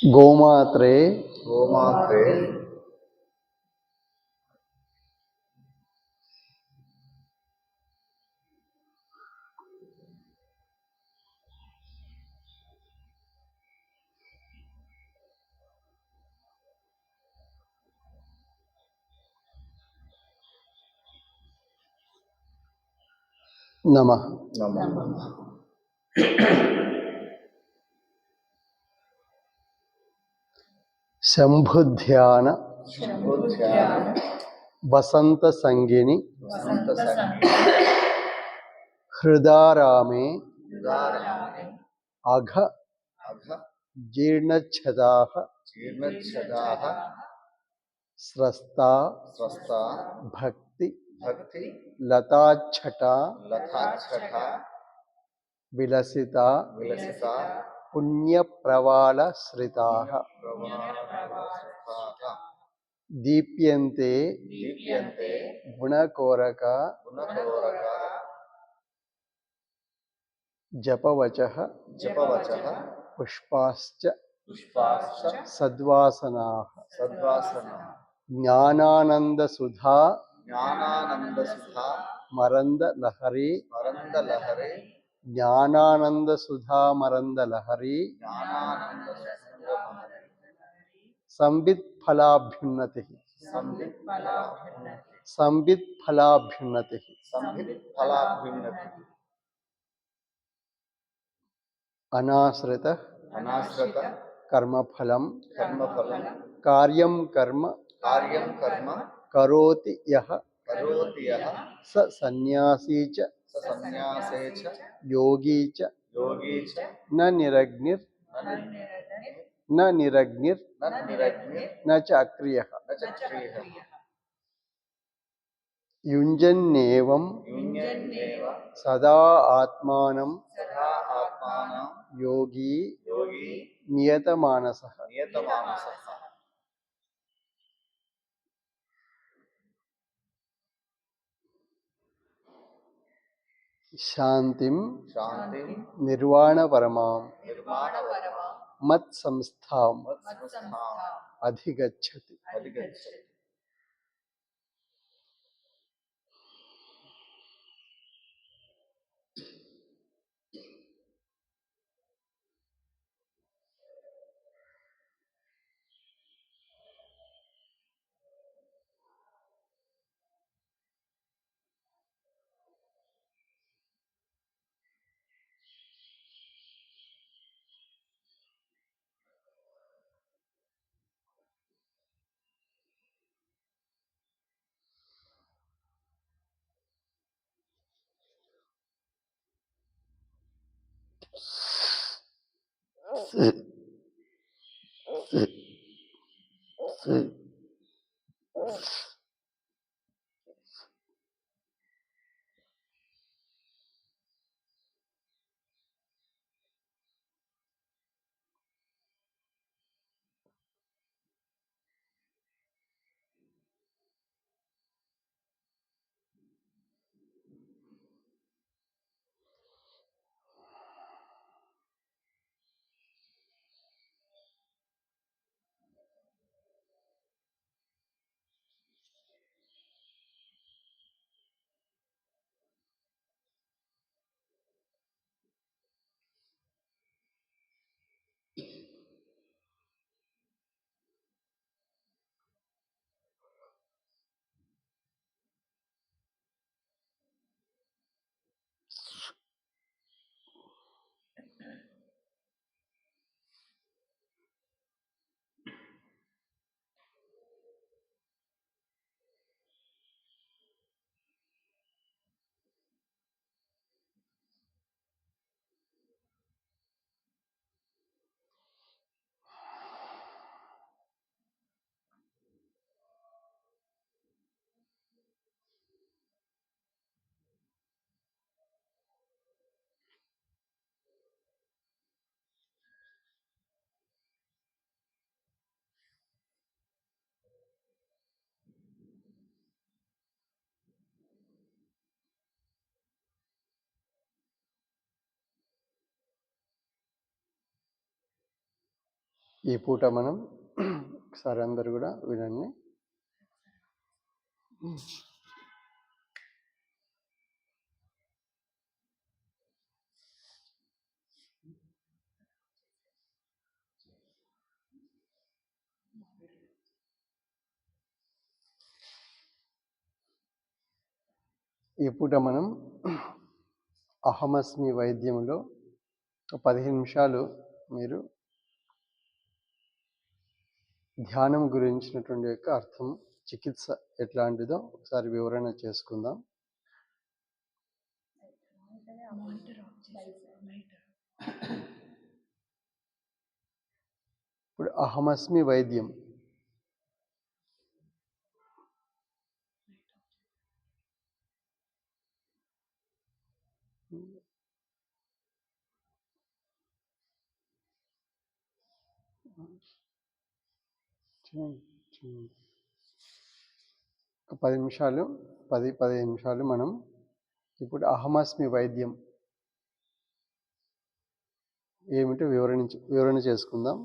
गोमात्रे गोमात्रे नमः। नमः। शंभुध्यान वसंत संगिनी हृदारामे अघ जीर्णच्छदाः स्रस्ता भक्ति लताच्छटा विलसिता पुण्यप्रवालश्रिताः दीप्यन्ते गुणकोरक जपवचः पुष्पाश्च सद्वासनाः ज्ञानानंदसुधा मरंदलहरी ज्ञानानंदसुधा मरंदलहरी संवित् फलाभ्युन्नतिः अनाश्रित कर्मफलं कार्यं कर्म करोति यः स सन्यासी च योगी च न निरग्निर् न च अक्रियः युञ्जन्नेवं सदा आत्मानं योगी नियतमानसः शांतिं निर्वाणपरमां मत्संस्थाम् अधिगच्छति। ఈ పూట మనం ఒకసారి అందరు కూడా వినండి. ఈ పూట మనం అహమస్మి వైద్యంలో 15 నిమిషాలు మీరు ధ్యానం గురించినటువంటి యొక్క అర్థం, చికిత్స ఎట్లాంటిదో ఒకసారి వివరణ చేసుకుందాం. ఇప్పుడు అహమస్మి వైద్యం ఒక 10 నిమిషాలు 15 నిమిషాలు మనం ఇప్పుడు అహమస్మి వైద్యం ఏమిటో వివరణ చేసుకుందాం.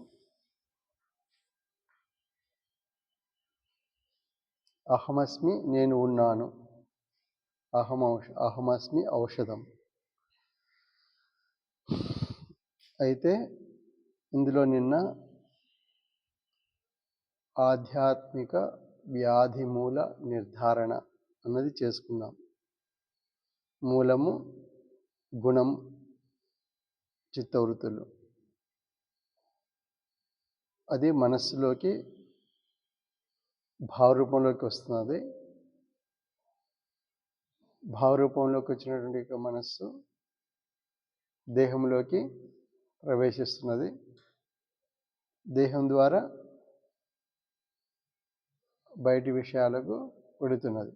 అహమస్మి నేను ఉన్నాను, అహమస్మి ఔషధం. అయితే ఇందులో నిన్న ఆధ్యాత్మిక వ్యాధి మూల నిర్ధారణ అన్నది చేసుకుందాం. మూలము గుణం, చిత్తవృత్తులు. అది మనస్సులోకి భావరూపంలోకి వస్తున్నది. భావరూపంలోకి వచ్చినటువంటి మనస్సు దేహంలోకి ప్రవేశిస్తున్నది. దేహం ద్వారా బయటి విషయాలకు వెళుతున్నది.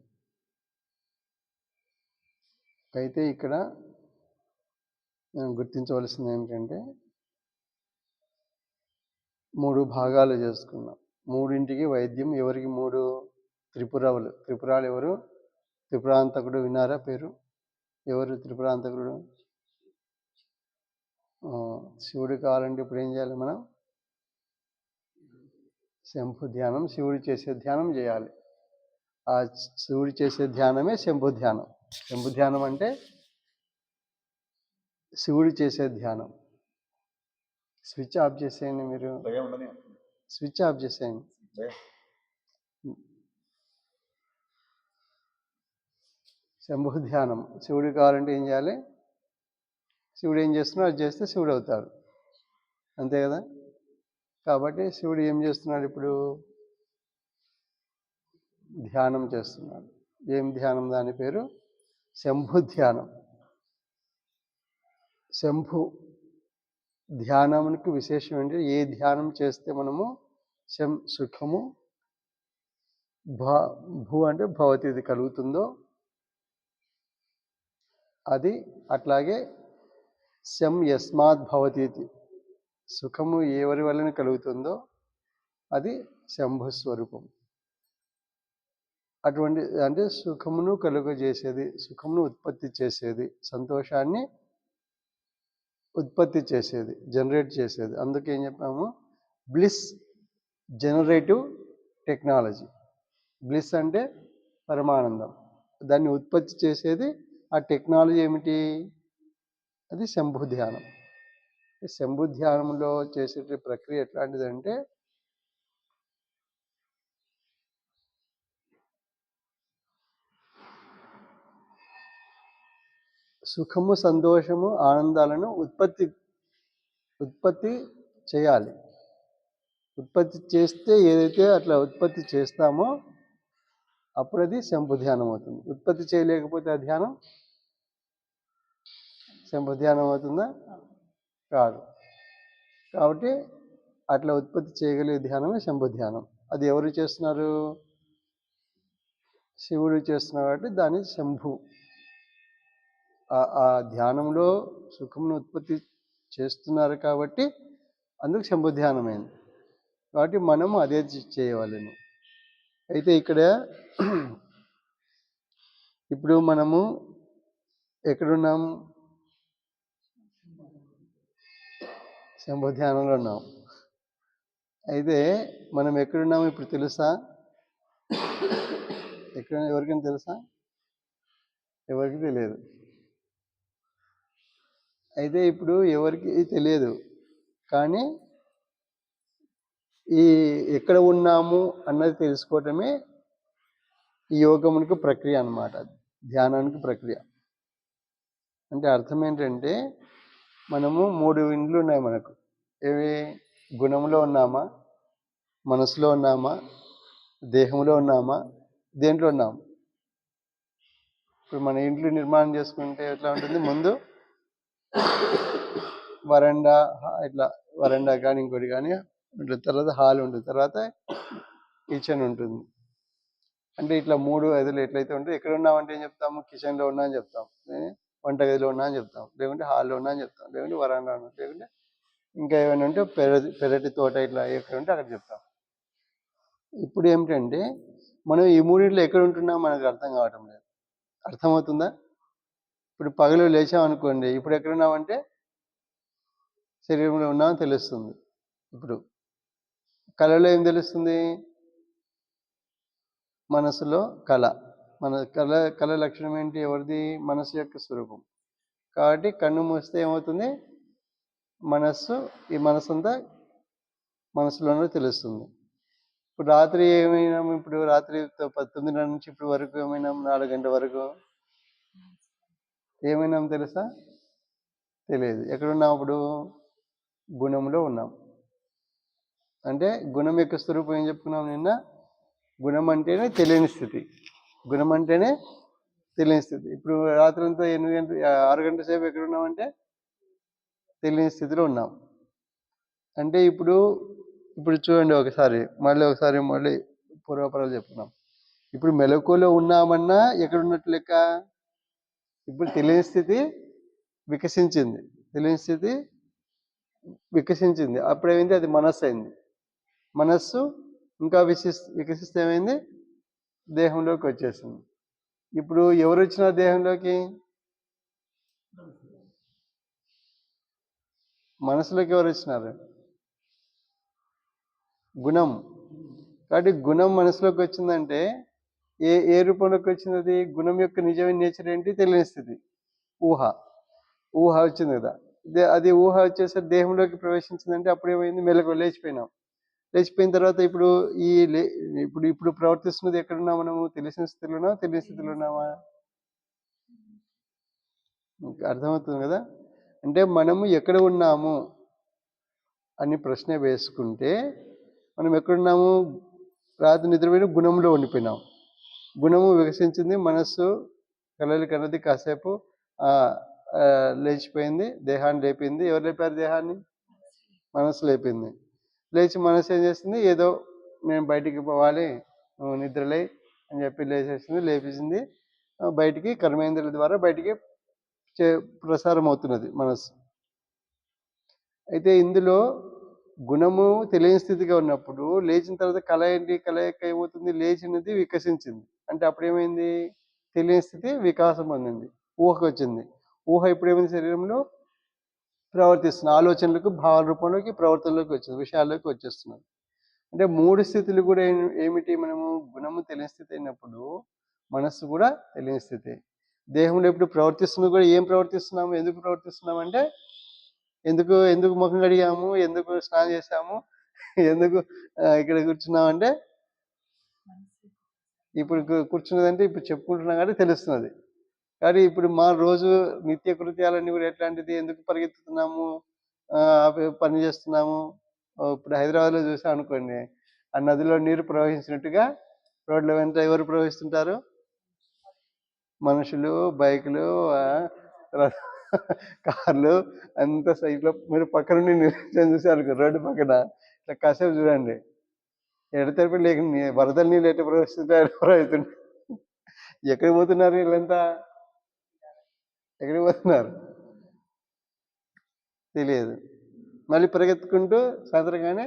అయితే ఇక్కడ మనం గుర్తించవలసింది ఏమిటంటే 3 భాగాలు చేసుకున్నాం. 3ంటికి వైద్యం. ఎవరికి 3? త్రిపురాలు ఎవరు? త్రిపురాంతకుడు విన్నారా పేరు? ఎవరు త్రిపురాంతకుడు? శివుడు కావాలంటే ఇప్పుడు ఏం చేయాలి మనం? శంభు ధ్యానం. శివుడు చేసే ధ్యానం చేయాలి. ఆ శివుడు చేసే ధ్యానమే శంభు ధ్యానం. శంభు ధ్యానం అంటే శివుడు చేసే ధ్యానం. స్విచ్ ఆఫ్ చేసేయండి మీరు. స్విచ్ ఆఫ్ చేసేయండి. శంభు ధ్యానం. శివుడు కావాలంటే ఏం చేయాలి? శివుడు ఏం చేస్తున్నాడు అది చేస్తే శివుడు అవుతాడు, అంతే కదా. కాబట్టి శివుడు ఏం చేస్తున్నాడు? ఇప్పుడు ధ్యానం చేస్తున్నాడు. ఏం ధ్యానం? దాని పేరు శంభు ధ్యానం. శంభు ధ్యానానికి విశేషం ఏంటి? ఏ ధ్యానం చేస్తే మనము సుఖము భూ అంటే భవతి కలుగుతుందో అది, అట్లాగే శం యస్మాత్ భవతి, సుఖము ఎవరి వలన కలుగుతుందో అది శంభు స్వరూపం. అటువంటి అంటే సుఖమును కలుగజేసేది, సుఖమును ఉత్పత్తి చేసేది, సంతోషాన్ని ఉత్పత్తి చేసేది, జనరేట్ చేసేది. అందుకే ఏం చెప్పాము? Bliss generative technology. బ్లిస్ అంటే పరమానందం. దాన్ని ఉత్పత్తి చేసేది ఆ టెక్నాలజీ ఏమిటి? అది శంభు ధ్యానం. శంభు ధ్యానంలో చేసే ప్రక్రియ ఎట్లాంటిదంటే సుఖము, సంతోషము, ఆనందాలను ఉత్పత్తి చేయాలి. ఉత్పత్తి చేస్తే ఏదైతే అట్లా ఉత్పత్తి చేస్తామో అప్పుడు అది శంభు ధ్యానం అవుతుంది. ఉత్పత్తి చేయలేకపోతే ఆ ధ్యానం శంభు ధ్యానం అవుతుందా? కాదు. కాబట్టి అట్లా ఉత్పత్తి చేయగలిగే ధ్యానమే శంభు ధ్యానం. అది ఎవరు చేస్తున్నారు? శివుడు చేస్తున్నారు. కాబట్టి దాన్ని శంభు. ఆ ధ్యానంలో సుఖమును ఉత్పత్తి చేస్తున్నారు కాబట్టి అందుకు శంభు ధ్యానమైంది. కాబట్టి మనము అదే చేయవలెను. అయితే ఇక్కడ ఇప్పుడు మనము ఎక్కడున్నాం? శంభు ధ్యానంలో ఉన్నాం. అయితే మనం ఎక్కడున్నామో ఇప్పుడు తెలుసా? ఎక్కడ ఎవరికైనా తెలుసా? ఎవరికి తెలియదు. అయితే ఇప్పుడు ఎవరికి తెలియదు, కానీ ఈ ఎక్కడ ఉన్నాము అన్నది తెలుసుకోవటమే ఈ యోగమునికి ప్రక్రియ అన్నమాట, ధ్యానానికి ప్రక్రియ. అంటే అర్థం ఏంటంటే మనము 3 ఇండ్లు ఉన్నాయి మనకు. ఏవి? గుణంలో ఉన్నామా, మనసులో ఉన్నామా, దేహంలో ఉన్నామా, దేంట్లో ఉన్నాము? ఇప్పుడు మన ఇంట్లో నిర్మాణం చేసుకుంటే ఎట్లా ఉంటుంది? ముందు వరండా, ఇట్లా వరండా కానీ ఇంకోటి కానీ ఉంటుంది, తర్వాత హాల్ ఉంటుంది, తర్వాత కిచెన్ ఉంటుంది. అంటే ఇట్లా 3 గదులు ఎట్లయితే ఉంటాయి. ఎక్కడ ఉన్నామంటే ఏం చెప్తాము? కిచెన్లో ఉన్నా అని చెప్తాం, వంటగదిలో ఉన్నా అని చెప్తాం, లేకుంటే హాల్లో ఉన్నా అని చెప్తాం, లేకుంటే వరండా ఉన్నా, లేకుంటే ఇంకా ఏమైనా ఉంటే పెరటి తోట ఇట్లా ఎక్కడ ఉంటే అక్కడ చెప్తాం. ఇప్పుడు ఏమిటంటే మనం ఈ మూడింటిలో ఎక్కడ ఉంటున్నాం మనకు అర్థం కావటం లేదు. అర్థమవుతుందా? ఇప్పుడు పగలు లేచామనుకోండి, ఇప్పుడు ఎక్కడున్నామంటే శరీరంలో ఉన్నామని తెలుస్తుంది. ఇప్పుడు కళలో ఏం తెలుస్తుంది? మనసులో కళ. మన కళ లక్షణం ఏంటి? ఎవరిది? మనసు యొక్క స్వరూపం. కాబట్టి కన్ను మూస్తే ఏమవుతుంది? మనస్సు, ఈ మనసంతా మనసులోనే తెలుస్తుంది. ఇప్పుడు రాత్రి ఏమైనాం? ఇప్పుడు రాత్రి 9:30 నుంచి ఇప్పుడు వరకు ఏమైనాం? 4 గంటల వరకు ఏమైనాం తెలుసా? తెలియదు. ఎక్కడున్నాం అప్పుడు? గుణంలో ఉన్నాం. అంటే గుణం యొక్క స్వరూపం ఏం చెప్పుకున్నాం నిన్న? గుణం అంటేనే తెలియని స్థితి. గుణం అంటేనే తెలియని స్థితి. ఇప్పుడు రాత్రి అంతా 6 గంటల సేపు ఎక్కడున్నామంటే తెలియని స్థితిలో ఉన్నాం. అంటే ఇప్పుడు చూడండి ఒకసారి మళ్ళీ పూర్వపరాలు చెప్పుకున్నాం. ఇప్పుడు మెలకువలో ఉన్నామన్నా ఎక్కడున్నట్లు లెక్క? ఇప్పుడు తెలియని స్థితి వికసించింది. అప్పుడేమైంది? అది మనస్సు అయింది. మనస్సు ఇంకా వికసిస్తే ఏమైంది? దేహంలోకి వచ్చేసింది. ఇప్పుడు ఎవరు వచ్చినారు దేహంలోకి? మనసులోకి ఎవరు వచ్చినారు? గుణం. కాబట్టి గుణం మనసులోకి వచ్చిందంటే ఏ రూపంలోకి వచ్చింది? అది గుణం యొక్క నిజమైన నేచర్ ఏంటి? తెలియని స్థితి, ఊహ వచ్చింది కదా. అది ఊహ వచ్చేసి దేహంలోకి ప్రవేశించిందంటే అప్పుడు ఏమైంది? మెలకు లేచిపోయిన తర్వాత ఇప్పుడు ప్రవర్తిస్తున్నది ఎక్కడున్నా మనము? తెలిసిన స్థితిలోనా, తెలియని స్థితిలో ఉన్నామా? అర్థమవుతుంది కదా. అంటే మనము ఎక్కడ ఉన్నాము అని ప్రశ్న వేసుకుంటే మనం ఎక్కడున్నాము? రాత్రి నిద్రపోయిన గుణంలో ఉండిపోయినాం. గుణము వికసించింది, మనస్సు కలలు కన్నది, కాసేపు లేచిపోయింది, దేహాన్ని లేపింది. ఎవరు లేపారు దేహాన్ని? మనస్సు లేపింది. లేచి మనసు ఏం చేస్తుంది? ఏదో నేను బయటికి పోవాలి, నిద్రలే అని చెప్పి లేపించింది. బయటికి కర్మేంద్రుల ద్వారా బయటికి ప్రసారం అవుతున్నది మనస్సు. అయితే ఇందులో గుణము తెలియని స్థితిగా ఉన్నప్పుడు లేచిన తర్వాత కలయిక ఏమవుతుంది? లేచినది వికసించింది. అంటే అప్పుడు ఏమైంది? తెలియని స్థితి వికాసం పొందింది, ఊహకు వచ్చింది. ఊహ ఇప్పుడు ఏమైంది? శరీరంలో ప్రవర్తిస్తుంది, ఆలోచనలకు, భావాల రూపంలోకి, ప్రవర్తనలోకి వచ్చింది, విషయాల్లోకి వచ్చేస్తున్నది. అంటే 3 స్థితులు కూడా ఏమిటి? మనము గుణము తెలియని స్థితి అయినప్పుడు మనస్సు కూడా తెలియని స్థితి. దేహంలో ఇప్పుడు ప్రవర్తిస్తున్నది కూడా ఏం ప్రవర్తిస్తున్నాము? ఎందుకు ప్రవర్తిస్తున్నాము అంటే ఎందుకు ముఖం కడిగాము, ఎందుకు స్నానం చేసాము, ఎందుకు ఇక్కడ కూర్చున్నామంటే ఇప్పుడు కూర్చున్నదంటే ఇప్పుడు చెప్పుకుంటున్నాం కాబట్టి తెలుస్తున్నది. కానీ ఇప్పుడు మా రోజు నిత్య కృత్యాలన్నీ కూడా ఎట్లాంటిది? ఎందుకు పరిగెత్తుతున్నాము, పని చేస్తున్నాము. ఇప్పుడు హైదరాబాద్లో చూసాం అనుకోండి, ఆ నదిలో నీరు ప్రవహించినట్టుగా రోడ్ల వెంట ఎవరు ప్రవహిస్తుంటారు? మనుషులు, బైకులు, కార్లు, అంత సైట్లో. మీరు పక్క నుండి నిల్చొని చూసారు రోడ్డు పక్కన, ఇట్లా కాసేపు చూడండి, ఎడతెరిపి లేక వరదల నీళ్ళు ఎట్లా ప్రవహిస్తుంటాయి. ఎక్కడికి పోతున్నారు వీళ్ళంతా? ఎక్కడికి పోతున్నారు తెలియదు. మళ్ళీ పరిగెత్తుకుంటూ సాయంత్రంగానే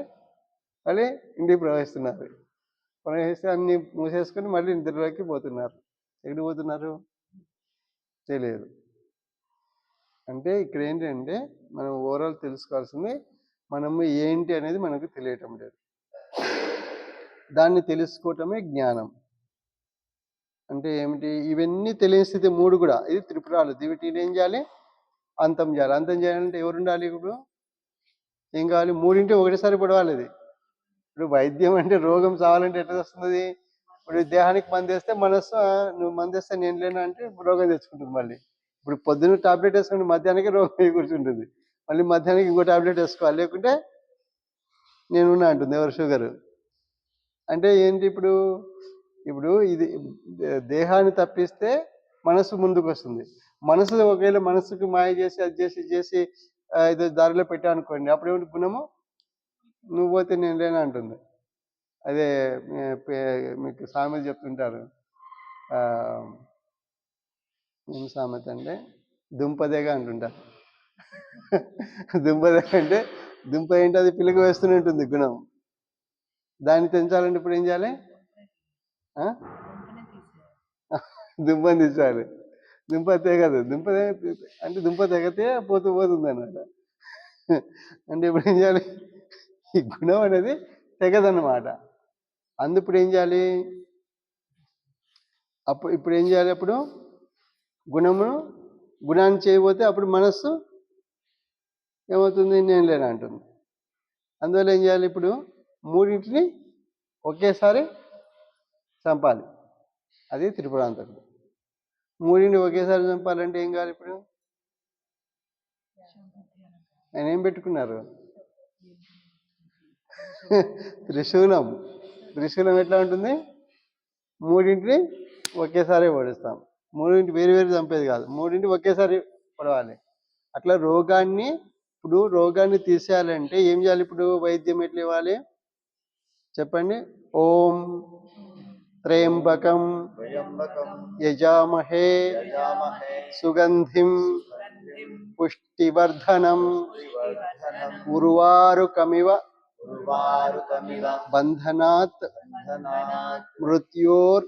మళ్ళీ ఇంటికి ప్రవహిస్తే అన్ని మూసేసుకొని మళ్ళీ నిద్రలోకి పోతున్నారు. ఎక్కడికి పోతున్నారు తెలియదు. అంటే ఇక్కడ ఏంటంటే మనం ఓవరాల్ తెలుసుకోవాల్సింది, మనము ఏంటి అనేది మనకు తెలియటం లేదు. దాన్ని తెలుసుకోవటమే జ్ఞానం. అంటే ఏమిటి? ఇవన్నీ తెలియని స్థితి 3 కూడా. ఇది త్రిపురాలు. వీటిని ఏం చేయాలి? అంతం చేయాలి. అంతం చేయాలంటే ఎవరుండాలి ఇప్పుడు? ఏం కావాలి? మూడింటి ఒకటేసారి పొడవాలి ఇది. ఇప్పుడు వైద్యం అంటే రోగం చావాలంటే ఎట్లా వస్తుంది? ఇప్పుడు దేహానికి మందేస్తే మనస్సు నువ్వు మందేస్తే నేను లేనా అంటే రోగం తెచ్చుకుంటుంది మళ్ళీ. ఇప్పుడు పొద్దున్న టాబ్లెట్ వేసుకుంటే మధ్యాహ్నానికి రోగం కూర్చుంటుంది. మళ్ళీ మధ్యాహ్నానికి ఇంకో టాబ్లెట్ వేసుకోవాలి. లేకుంటే నేనున్నా అంటుంది ఎవరు? షుగరు. అంటే ఏంటి ఇప్పుడు? ఇప్పుడు ఇది దేహాన్ని తప్పిస్తే మనసు ముందుకు వస్తుంది. మనసు ఒకవేళ మనసుకు మాయ చేసి అది చేసి ఇది చేసి ఏదో దారిలో పెట్టా అనుకోండి, అప్పుడు ఏమిటి గుణము? నువ్వు పోతే నేను లేనా అంటుంది. అదే మీకు సామెత చెప్తుంటారు. ఏం సామెత అంటే దుంపదేగా అంటుంటారు. దుంపదేగ అంటే దుంప ఏంటి? అది పిల్లకి వేస్తూనే ఉంటుంది గుణం. దాన్ని తెంచాలంటే ఇప్పుడు ఏం చేయాలి? దుంపని తీసేయాలి. దుంప తెగదు. అంటే దుంప తెగితే పోతుంది అన్నమాట. అంటే ఇప్పుడు ఏం చేయాలి? ఈ గుణం అనేది తెగదన్నమాట. ఇప్పుడు ఏం చేయాలి? ఇప్పుడు ఏం చేయాలి? అప్పుడు గుణాన్ని చేయబోతే అప్పుడు మనస్సు ఏమవుతుంది? నేను లేనా అంటుంది. అందువల్ల ఏం చేయాలి? ఇప్పుడు మూడింటిని ఒకేసారి చంపాలి. అది త్రిపురాంతకుడు. మూడింటిని ఒకేసారి చంపాలంటే ఏం కావాలి? ఇప్పుడు ఆయన ఏం పెట్టుకున్నారు? త్రిశూలం. త్రిశూలం ఎట్లా ఉంటుంది? మూడింటిని ఒకేసారి ఓడిస్తాం. మూడింటి వేరు చంపేది కాదు. మూడింటి ఒకేసారి పడవాలి. అట్లా రోగాన్ని తీసేయాలంటే ఏం చేయాలి? ఇప్పుడు వైద్యం ఎట్లా ఇవ్వాలి చెప్పండి? ఓం త్రయంబకం యజామహే సుగంధిం పుష్టివర్ధనం ఉర్వారుకమివ బంధనాత్ మృత్యోర్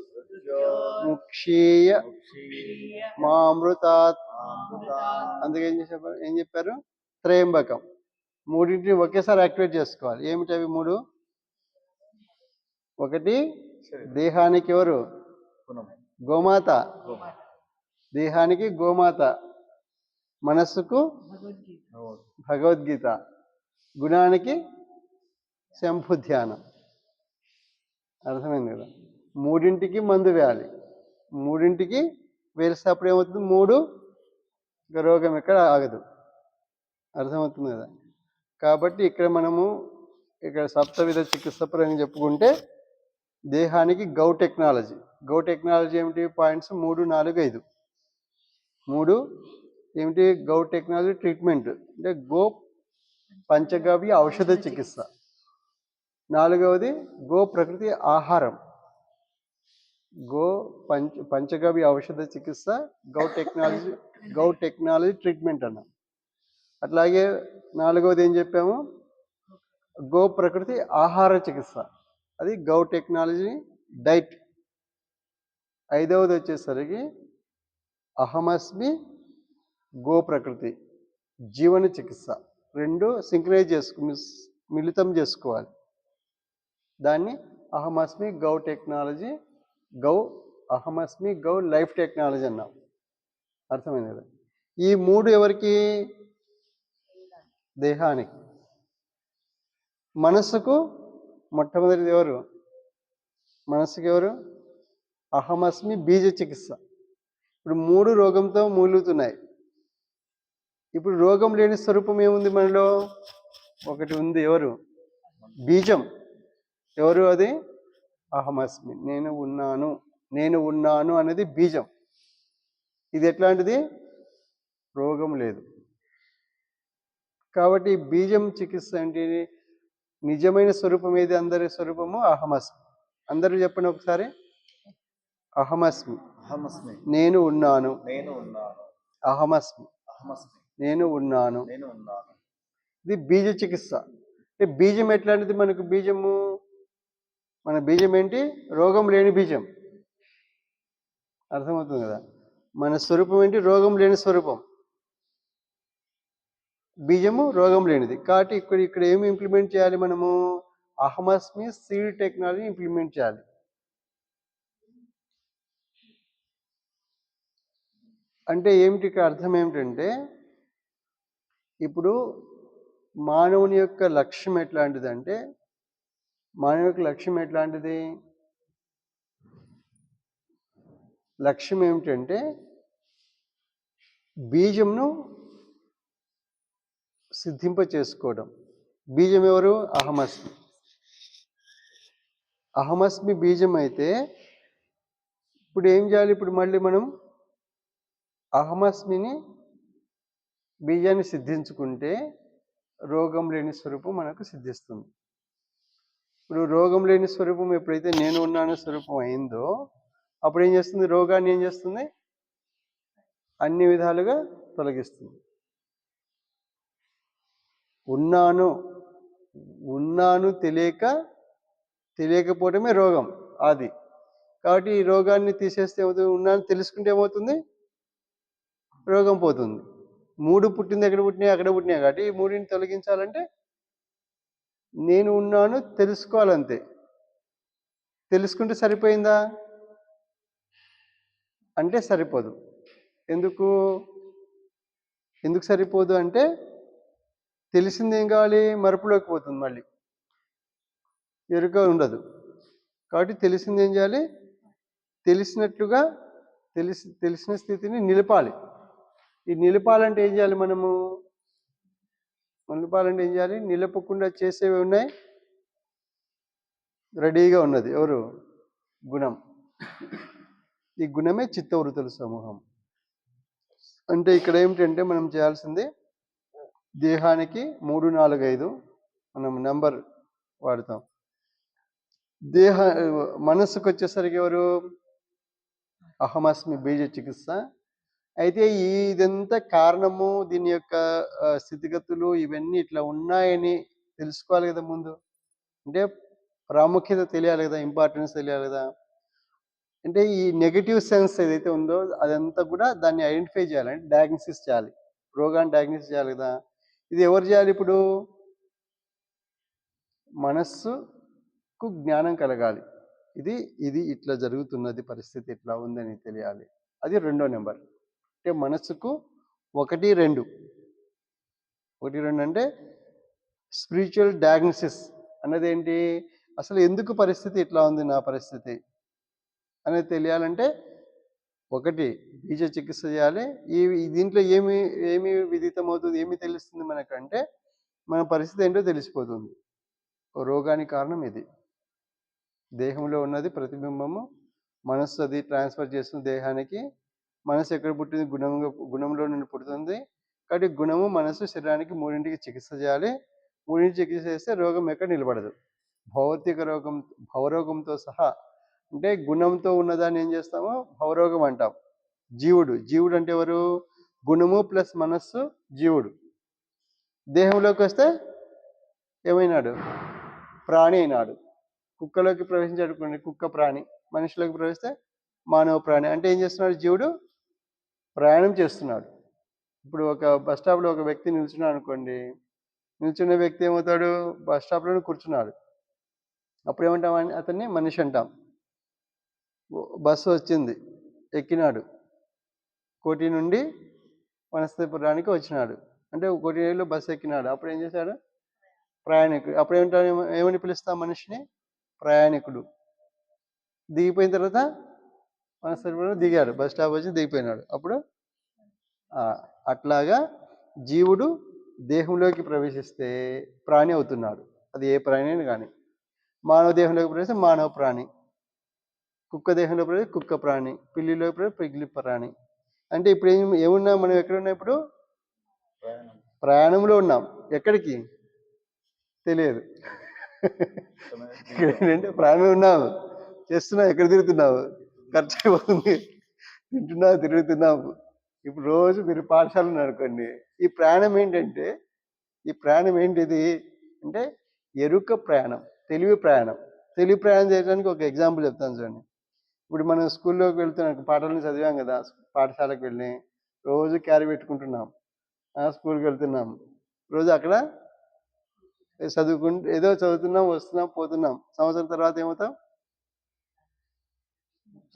ముక్షీయ మామృతాత్. అందుకే ఏం చెప్పారు? త్రయంబకం. మూడింటిని ఒకేసారి యాక్టివేట్ చేసుకోవాలి. ఏమిటి అవి 3? ఒకటి దేహానికి ఎవరు? గోమాత. దేహానికి గోమాత, మనస్సుకు భగవద్గీత, గుణానికి శంభు ధ్యానం. అర్థమైంది కదా? మూడింటికి మందు వేయాలి. మూడింటికి వేస్తే అప్పుడు ఏమవుతుంది? 3 రోగం ఎక్కడ ఆగదు. అర్థమవుతుంది కదా? కాబట్టి ఇక్కడ సప్తవిధ చికిత్స పరంగా చెప్పుకుంటే దేహానికి గౌ టెక్నాలజీ ఏమిటి? పాయింట్స్ 3, 4, 5. 3 ఏమిటి? గౌ టెక్నాలజీ ట్రీట్మెంట్ అంటే గో పంచగవ్య ఔషధ చికిత్స. 4వది గో ప్రకృతి ఆహారం. గో పంచగవ్య ఔషధ చికిత్స, గౌ టెక్నాలజీ ట్రీట్మెంట్ అన్న. అట్లాగే 4వది ఏం చెప్పాము? గో ప్రకృతి ఆహార చికిత్స, అది గౌ టెక్నాలజీ డైట్. 5వది వచ్చేసరికి అహమస్మి గో ప్రకృతి జీవన చికిత్స. 2 సింక్రనైజ్ మిళితం చేసుకోవాలి. దాన్ని అహమస్మి గౌ టెక్నాలజీ, అహమస్మి గౌ లైఫ్ టెక్నాలజీ అన్నాం. అర్థమైంది కదా? ఈ 3 ఎవరికి? దేహానికి. మనస్సుకు మొట్టమొదటిది ఎవరు? మనస్సుకి ఎవరు? అహమస్మి బీజ చికిత్స. ఇప్పుడు 3 రోగంతో మూలుగుతున్నాయి. ఇప్పుడు రోగం లేని స్వరూపం ఏముంది మనలో? ఒకటి ఉంది. ఎవరు? బీజం. ఎవరు అది? అహమస్మి, నేను ఉన్నాను అనేది బీజం. ఇది ఎట్లాంటిది? రోగం లేదు. కాబట్టి బీజం చికిత్స అంటే నిజమైన స్వరూపం ఏది? అందరి స్వరూపము అహమస్మి. అందరూ చెప్పండి ఒకసారి. అహమస్మి, నేను ఉన్నాను. అహమస్మి, నేను ఉన్నాను. ఇది బీజ చికిత్స. అంటే బీజం ఎట్లాంటిది? మన బీజం ఏంటి? రోగం లేని బీజం. అర్థమవుతుంది కదా? మన స్వరూపం ఏంటి? రోగం లేని స్వరూపం. బీజము రోగం లేనిది. కాబట్టి ఇక్కడ ఏమి ఇంప్లిమెంట్ చేయాలి మనము? అహమస్మి సీడ్ టెక్నాలజీ ఇంప్లిమెంట్ చేయాలి. అంటే ఏమిటి ఇక్కడ అర్థం ఏమిటంటే, ఇప్పుడు మానవుని యొక్క లక్ష్యం ఎట్లాంటిదంటే, మానవుని యొక్క లక్ష్యం ఎట్లాంటిది? లక్ష్యం ఏమిటంటే బీజంను సిద్ధింప చేసుకోవడం. బీజం ఎవరు? అహమస్మి. అహమస్మి బీజం అయితే ఇప్పుడు ఏం చేయాలి? ఇప్పుడు మళ్ళీ మనం అహమస్మిని బీజాన్ని సిద్ధించుకుంటే రోగం లేని స్వరూపం మనకు సిద్ధిస్తుంది. ఇప్పుడు రోగం లేని స్వరూపం ఎప్పుడైతే నేను ఉన్నాను స్వరూపం అయిందో అప్పుడు ఏం చేస్తుంది? రోగాన్ని ఏం చేస్తుంది? అన్ని విధాలుగా తొలగిస్తుంది. ఉన్నాను తెలియకపోవడమే రోగం అది. కాబట్టి ఈ రోగాన్ని తీసేస్తే ఏమవుతుంది? ఉన్నాను తెలుసుకుంటే ఏమవుతుంది? రోగం పోతుంది. 3 పుట్టింది ఎక్కడ పుట్టినాయి? అక్కడ పుట్టినాయి. కాబట్టి ఈ 3ని తొలగించాలంటే నేను ఉన్నాను తెలుసుకోవాలంతే. తెలుసుకుంటే సరిపోయిందా అంటే సరిపోదు. ఎందుకు సరిపోదు అంటే తెలిసింది ఏం కావాలి? మరుపులోకి పోతుంది, మళ్ళీ ఎరుక ఉండదు. కాబట్టి తెలిసింది ఏం చేయాలి? తెలిసినట్లుగా తెలిసిన స్థితిని నిలపాలి. ఈ నిలపాలంటే ఏం చేయాలి? నిలపాలంటే ఏం చేయాలి? నిలపకుండా చేసేవి ఉన్నాయి, రెడీగా ఉన్నది ఎవరు? గుణం. ఈ గుణమే చిత్తవృత్తుల సమూహం. అంటే ఇక్కడ ఏమిటంటే మనం చేయాల్సింది దేహానికి 3, 4, 5 మనం నెంబర్ వాడతాం. మనస్సుకు వచ్చేసరికి ఎవరు? అహమస్మి బీజ చికిత్స. అయితే ఇదంతా కారణము, దీని యొక్క స్థితిగతులు ఇవన్నీ ఇట్లా ఉన్నాయని తెలుసుకోవాలి కదా ముందు. అంటే ప్రాముఖ్యత తెలియాలి కదా, ఇంపార్టెన్స్ తెలియాలి కదా. అంటే ఈ నెగటివ్ సెన్స్ ఏదైతే ఉందో అదంతా కూడా దాన్ని ఐడెంటిఫై చేయాలి, అంటే డయాగ్నోసిస్ చేయాలి, రోగాన్ని డయాగ్నోసిస్ చేయాలి కదా. ఇది ఎవరు చేయాలి? ఇప్పుడు మనస్సుకు జ్ఞానం కలగాలి. ఇది ఇట్లా జరుగుతున్నది, పరిస్థితి ఇట్లా ఉందని తెలియాలి. అది 2వ నెంబర్. అంటే మనస్సుకు 1, 2 అంటే స్పిరిచువల్ డయాగ్నోసిస్ అన్నది ఏంటి? అసలు ఎందుకు పరిస్థితి ఇట్లా ఉంది, నా పరిస్థితి అనేది తెలియాలంటే 1 బీజ చికిత్స చేయాలి. దీంట్లో ఏమి విదితం అవుతుంది, ఏమి తెలుస్తుంది మనకంటే మన పరిస్థితి ఏంటో తెలిసిపోతుంది. రోగానికి కారణం ఇది. దేహంలో ఉన్నది ప్రతిబింబము, మనస్సు అది ట్రాన్స్ఫర్ చేస్తుంది దేహానికి. మనసు ఎక్కడ పుట్టింది? గుణంలో నుండి పుడుతుంది. కాబట్టి గుణము, మనసు, శరీరానికి 3ంటికి చికిత్స చేయాలి. 3ంటికి చికిత్స చేస్తే రోగం ఎక్కడ నిలబడదు. భౌతిక రోగం, భవరోగంతో సహా. అంటే గుణంతో ఉన్నదాన్ని ఏం చేస్తామో భవరోగం అంటాం. జీవుడు అంటే ఎవరు? గుణము ప్లస్ మనస్సు జీవుడు. దేహంలోకి వస్తే ఏమైనాడు? ప్రాణి అయినాడు. కుక్కలోకి ప్రవేశించాడు, కుక్క ప్రాణి. మనిషిలోకి ప్రవేశిస్తే మానవ ప్రాణి. అంటే ఏం చేస్తున్నాడు? జీవుడు ప్రయాణం చేస్తున్నాడు. ఇప్పుడు ఒక బస్ స్టాప్లో ఒక వ్యక్తి నిల్చున్నాడు అనుకోండి. నిల్చున్న వ్యక్తి ఏమవుతాడు? బస్ స్టాప్లోనే కూర్చున్నాడు. అప్పుడు ఏమంటాం? అతన్ని మనిషి అంటాం. బస్సు వచ్చింది, ఎక్కినాడు. కోటి నుండి వనస్థలిపురానికి వచ్చినాడు. అంటే కోటి ఏళ్ళు బస్సు ఎక్కినాడు. అప్పుడు ఏం చేశాడు? ప్రయాణికుడు. అప్పుడు ఏమని పిలుస్తాం మనిషిని? ప్రయాణికుడు. దిగిపోయిన తర్వాత వనస్థలిపురంలో దిగాడు, బస్ స్టాప్ వచ్చి దిగిపోయినాడు. అప్పుడు అట్లాగా జీవుడు దేహంలోకి ప్రవేశిస్తే ప్రాణి అవుతున్నాడు. అది ఏ ప్రాణి అయినా కానీ. మానవ దేహంలోకి ప్రవేశిస్తే మానవ ప్రాణి, కుక్క దేహంలో ప్రవేశిస్తే కుక్క ప్రాణి, పిల్లిలోకి ప్రవేశిస్తే పిల్లి ప్రాణి. అంటే ఇప్పుడు ఏమున్నాం మనం? ఎక్కడున్నాం ఇప్పుడు? ప్రయాణంలో ఉన్నాం. ఎక్కడికి తెలియదు. ఏంటంటే ప్రయాణం ఉన్నావు, చేస్తున్నావు, ఎక్కడ తిరుగుతున్నావు? ఖర్చు అయిపోతుంది. తింటున్నావు, తిరుగుతున్నావు. ఇప్పుడు రోజు మీరు పాఠశాలను అనుకోండి. ఈ ప్రయాణం ఏంటంటే, ఈ ప్రయాణం ఏంటిది అంటే ఎరుక ప్రయాణం, తెలివి ప్రయాణం. తెలివి ప్రయాణం చేయడానికి ఒక ఎగ్జాంపుల్ చెప్తాను చూడండి. ఇప్పుడు మనం స్కూల్లోకి వెళ్తున్నాం, పాఠాలను చదివాం కదా, పాఠశాలకు వెళ్ళి రోజు క్యారీ పెట్టుకుంటున్నాం, స్కూల్కి వెళ్తున్నాం. రోజు అక్కడ చదువుకుంటూ ఏదో చదువుతున్నాం, వస్తున్నాం, పోతున్నాం. సంవత్సరం తర్వాత ఏమవుతాం?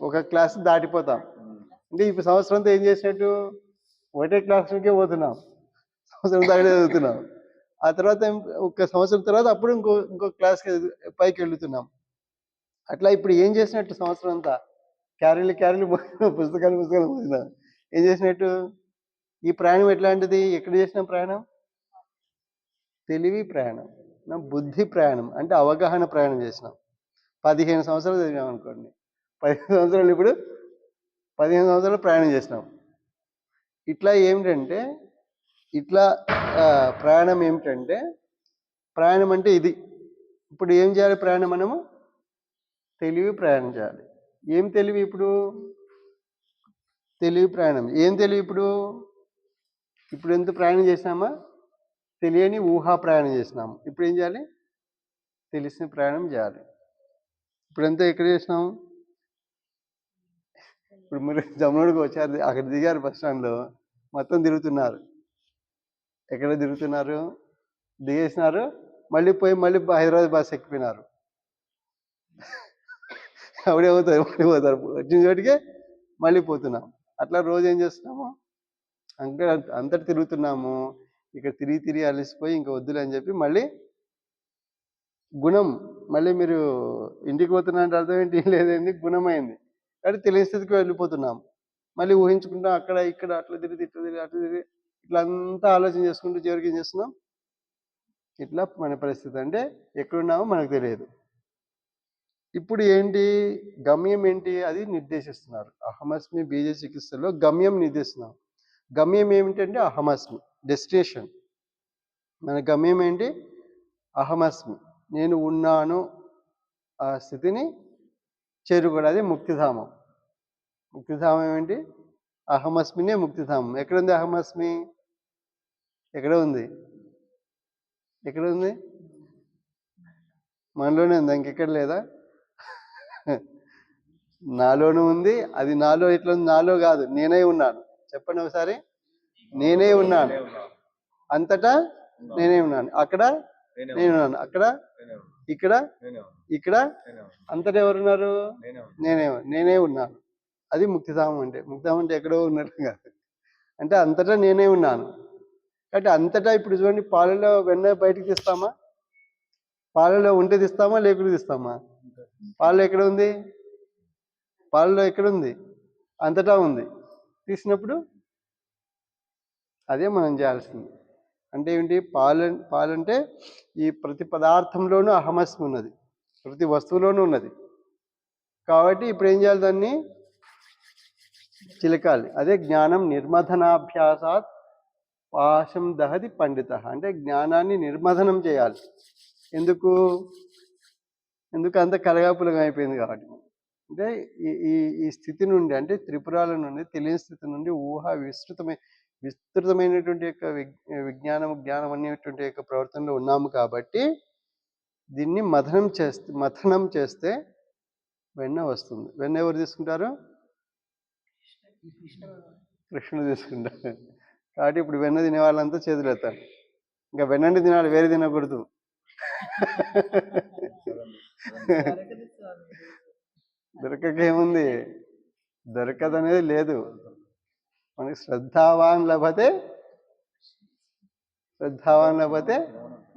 ఒక క్లాస్ దాటిపోతాం. అంటే ఇప్పుడు సంవత్సరంతో ఏం చేసినట్టు? ఒకటే క్లాస్కే పోతున్నాం, సంవత్సరం దాకా చదువుతున్నాం. ఆ తర్వాత ఒక సంవత్సరం తర్వాత అప్పుడు ఇంకో క్లాస్కి పైకి వెళ్తున్నాం. అట్లా ఇప్పుడు ఏం చేసినట్టు? సంవత్సరం అంతా క్యారీలు పుస్తకాలు పోతున్నాం. ఏం చేసినట్టు? ఈ ప్రయాణం ఎట్లాంటిది? ఎక్కడ చేసిన ప్రయాణం? తెలివి ప్రయాణం, బుద్ధి ప్రయాణం, అంటే అవగాహన ప్రయాణం చేసినాం. 15 సంవత్సరాలు చదివినాం అనుకోండి, 15 సంవత్సరాలు ఇప్పుడు 15 సంవత్సరాలు ప్రయాణం చేసినాం. ఇట్లా ఏమిటంటే ఇట్లా ప్రయాణం ఏమిటంటే, ప్రయాణం అంటే ఇది. ఇప్పుడు ఏం చేయాలి? ప్రయాణం మనము తెలివి ప్రయాణం చేయాలి. ఏం తెలివి ఇప్పుడు? తెలివి ప్రయాణం. ఏం తెలివి ఇప్పుడు? ఇప్పుడు ఎంత ప్రయాణం చేసినామా? తెలియని ఊహా ప్రయాణం చేసినాము. ఇప్పుడు ఏం చేయాలి? తెలిసిన ప్రయాణం చేయాలి. ఇప్పుడంతా ఎక్కడ చేసినాం? ఇప్పుడు మీరు జమ్మూడికి వచ్చారు, అక్కడ దిగారు బస్ స్టాండ్లో, మొత్తం తిరుగుతున్నారు. ఎక్కడ తిరుగుతున్నారు? దిగేసినారు, మళ్ళీ హైదరాబాద్ బస్ ఎక్కిపోయినారు. అప్పుడే పోతారు, మళ్ళీ పోతారు, వచ్చిన చోటికే మళ్ళీ పోతున్నాం. అట్లా రోజు ఏం చేస్తున్నాము? అంతటి తిరుగుతున్నాము. ఇక్కడ తిరిగి అలసిపోయి ఇంకా వద్దులే అని చెప్పి మళ్ళీ గుణం, మళ్ళీ మీరు ఇంటికి పోతున్నా అంటే అర్థం ఏంటి? లేదండి, గుణమైంది. కాబట్టి తెలియని స్థితికి వెళ్ళిపోతున్నాం. మళ్ళీ ఊహించుకుంటాం, అక్కడ ఇక్కడ అట్లా తిరిగి ఇట్లా అంతా ఆలోచన చేసుకుంటూ చివరికి ఏం చేస్తున్నాం? ఇట్లా మన పరిస్థితి. అంటే ఎక్కడున్నామో మనకు తెలియదు. ఇప్పుడు ఏంటి గమ్యం? ఏంటి అది నిర్దేశిస్తున్నారు. అహమస్మి బీజ చికిత్సలో గమ్యం నిర్దేశిస్తున్నాం. గమ్యం ఏమిటంటే అహమస్మి, డెస్టినేషన్. మన గమ్యం ఏంటి? అహమస్మి, నేను ఉన్నాను. ఆ స్థితిని చేరుకోవడం ముక్తిధామం. ముక్తిధామం ఏంటి? అహమస్మినే ముక్తిధామం. ఎక్కడుంది అహమస్మి? ఎక్కడ ఉంది? ఎక్కడ ఉంది? మనలోనే ఉంది, ఇంకెక్కడ లేదా? నాలోనూ ఉంది. అది నాలో ఎట్లా ఉంది? నాలో కాదు, నేనే ఉన్నాను. చెప్పండి ఒకసారి. నేనే ఉన్నాను, అంతటా నేనే ఉన్నాను. అక్కడ నేను ఉన్నాను, అక్కడ, ఇక్కడ, ఇక్కడ అంతటా ఎవరున్నారు? నేనే ఉన్నాను. అది ముక్తిధామం అంటే. ముక్తిధామం అంటే ఎక్కడో ఉన్నట్టు కాదు, అంటే అంతటా నేనే ఉన్నాను. కాబట్టి అంతటా ఇప్పుడు చూడండి, పాలలో వెన్న బయటికి తీస్తామా? పాలలో ఉంటే తీస్తామా, లేకుండా తీస్తామా? పాలలో ఎక్కడ ఉంది? పాలలో ఎక్కడుంది? అంతటా ఉంది. తీసినప్పుడు అదే మనం చేయాల్సింది. అంటే ఏంటి? పాలంటే ఈ ప్రతి పదార్థంలోనూ అహమస్మి ఉన్నది, ప్రతి వస్తువులోనూ ఉన్నది. కాబట్టి ఇప్పుడు ఏం చేయాలి? దాన్ని చిలకాలి. అదే జ్ఞానం నిర్మథనాభ్యాసాత్ పాశం దహతి పండిత. అంటే జ్ఞానాన్ని నిర్మథనం చేయాలి. ఎందుకు అంత కలగాపులగా అయిపోయింది కాబట్టి. అంటే ఈ స్థితి నుండి, అంటే త్రిపురాల నుండి, తెలియని స్థితి నుండి విస్తృతమైనటువంటి యొక్క జ్ఞానం అనేటువంటి యొక్క ప్రవర్తనలో ఉన్నాము. కాబట్టి దీన్ని మథనం చేస్తే వెన్న వస్తుంది. వెన్న ఎవరు తీసుకుంటారు? కృష్ణుడు తీసుకుంటారు. కాబట్టి ఇప్పుడు వెన్న తినే వాళ్ళంతా చేతులు ఎత్తారు. ఇంకా వెన్నండి తినాలి, వేరే తినకూడదు. దొరకకేముంది? దొరకదనేది లేదు. మనకి శ్రద్ధావాన్ లభతే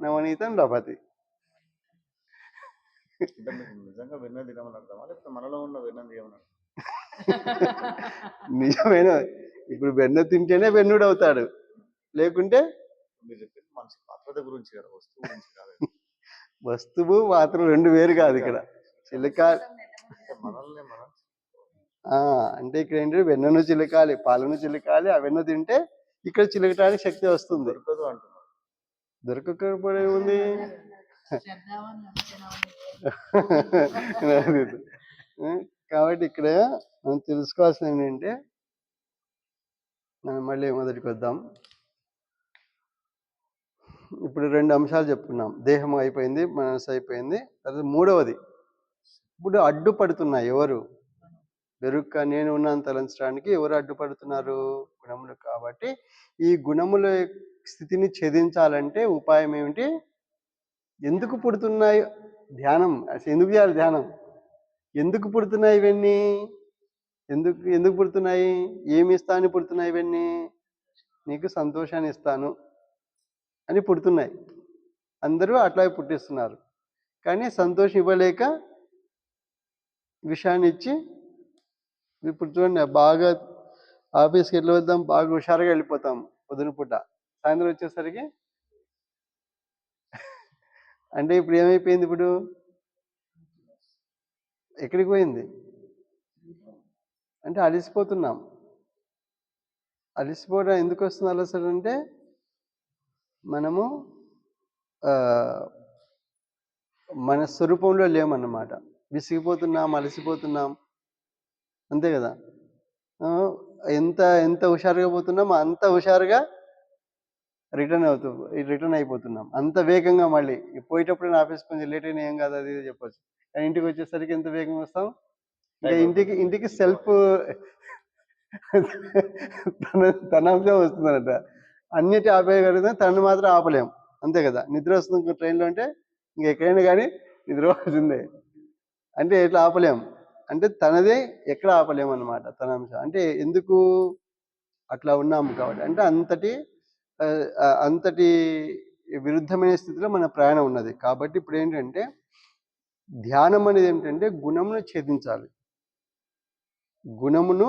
నవనీతం లభతి. నిజంగా వెన్న తినమని అర్థమా, లేకపోతే మనలో ఉన్న వెన్న తీయమని? నిజమైన ఇప్పుడు వెన్న తింటేనే వెన్నుడు అవుతాడు, లేకుంటే మీరు చెప్పింది మనిషి పాత్రత గురించి కదా, వస్తువు గురించి కాదు. వస్తువు పాత్ర రెండు వేరు కాదు. ఇక్కడ మనల్ని మనం అంటే ఇక్కడ ఏంటంటే వెన్నను చిలకాలి, పాలను చిలకాలి. ఆ వెన్న తింటే ఇక్కడ చిలకటానికి శక్తి వస్తుంది. దొరకకపోవడం ఏముంది? కాబట్టి ఇక్కడ మనం తెలుసుకోవాల్సింది ఏంటంటే, మనం మళ్ళీ మొదటికి వద్దాం. ఇప్పుడు 2 అంశాలు చెప్పుకున్నాం. దేహం అయిపోయింది, మనసు అయిపోయింది. తర్వాత మూడవది, ఇప్పుడు అడ్డుపడుతున్నాయి ఎవరు? వెరుక్క నేను ఉన్నాను తలంచడానికి ఎవరు అడ్డుపడుతున్నారు? గుణములు. కాబట్టి ఈ గుణముల స్థితిని ఛేదించాలంటే ఉపాయం ఏమిటి? ఎందుకు పుడుతున్నాయి ధ్యానం? అసలు ఎందుకు చేయాలి ధ్యానం? ఎందుకు పుడుతున్నాయి ఇవన్నీ? ఎందుకు ఎందుకు పుడుతున్నాయి? ఏమి ఇస్తా అని పుడుతున్నాయి ఇవన్నీ? నీకు సంతోషాన్ని ఇస్తాను అని పుడుతున్నాయి. అందరూ అట్లాగే పుట్టిస్తున్నారు. కానీ సంతోషం ఇవ్వలేక విషయాన్ని ఇచ్చి, ఇప్పుడు చూడండి బాగా ఆఫీస్కి వెళ్ళి వద్దాం, బాగా హుషారుగా వెళ్ళిపోతాం పొద్దున పూట. సాయంత్రం వచ్చేసరికి అంటే ఇప్పుడు ఏమైపోయింది? ఇప్పుడు ఎక్కడికి పోయింది? అంటే అలసిపోతున్నాం. అలసిపోవడం ఎందుకు వస్తుంది అలసట అంటే మనము మన స్వరూపంలో లేమన్నమాట. విసిగిపోతున్నాం, అలసిపోతున్నాం, అంతే కదా. ఎంత ఎంత హుషారుగా పోతున్నాం అంత హుషారుగా రిటర్న్ అయిపోతున్నాం, అంత వేగంగా. మళ్ళీ పోయేటప్పుడు ఆఫీస్ కొంచెం లేట్ అయినా ఏం కాదు, అది చెప్పొచ్చు. కానీ ఇంటికి వచ్చేసరికి ఎంత వేగంగా వస్తాం. ఇంకా ఇంటికి సెల్ఫ్ తన అంశం వస్తుందన్నట. అన్నిటి ఆపేయగలిగితే తను మాత్రం ఆపలేం, అంతే కదా. నిద్ర వస్తుంది ట్రైన్లో అంటే ఇంక ఎక్కడైనా కానీ నిద్ర వస్తుంది. అంటే ఎట్లా ఆపలేం అంటే తనదే ఎక్కడ ఆపలేం అన్నమాట, తన అంశం. అంటే ఎందుకు అట్లా ఉన్నాము కాబట్టి, అంటే అంతటి విరుద్ధమైన స్థితిలో మన ప్రయాణం ఉన్నది. కాబట్టి ఇప్పుడు ఏంటంటే ధ్యానం అనేది ఏమిటంటే గుణమును ఛేదించాలి. గుణమును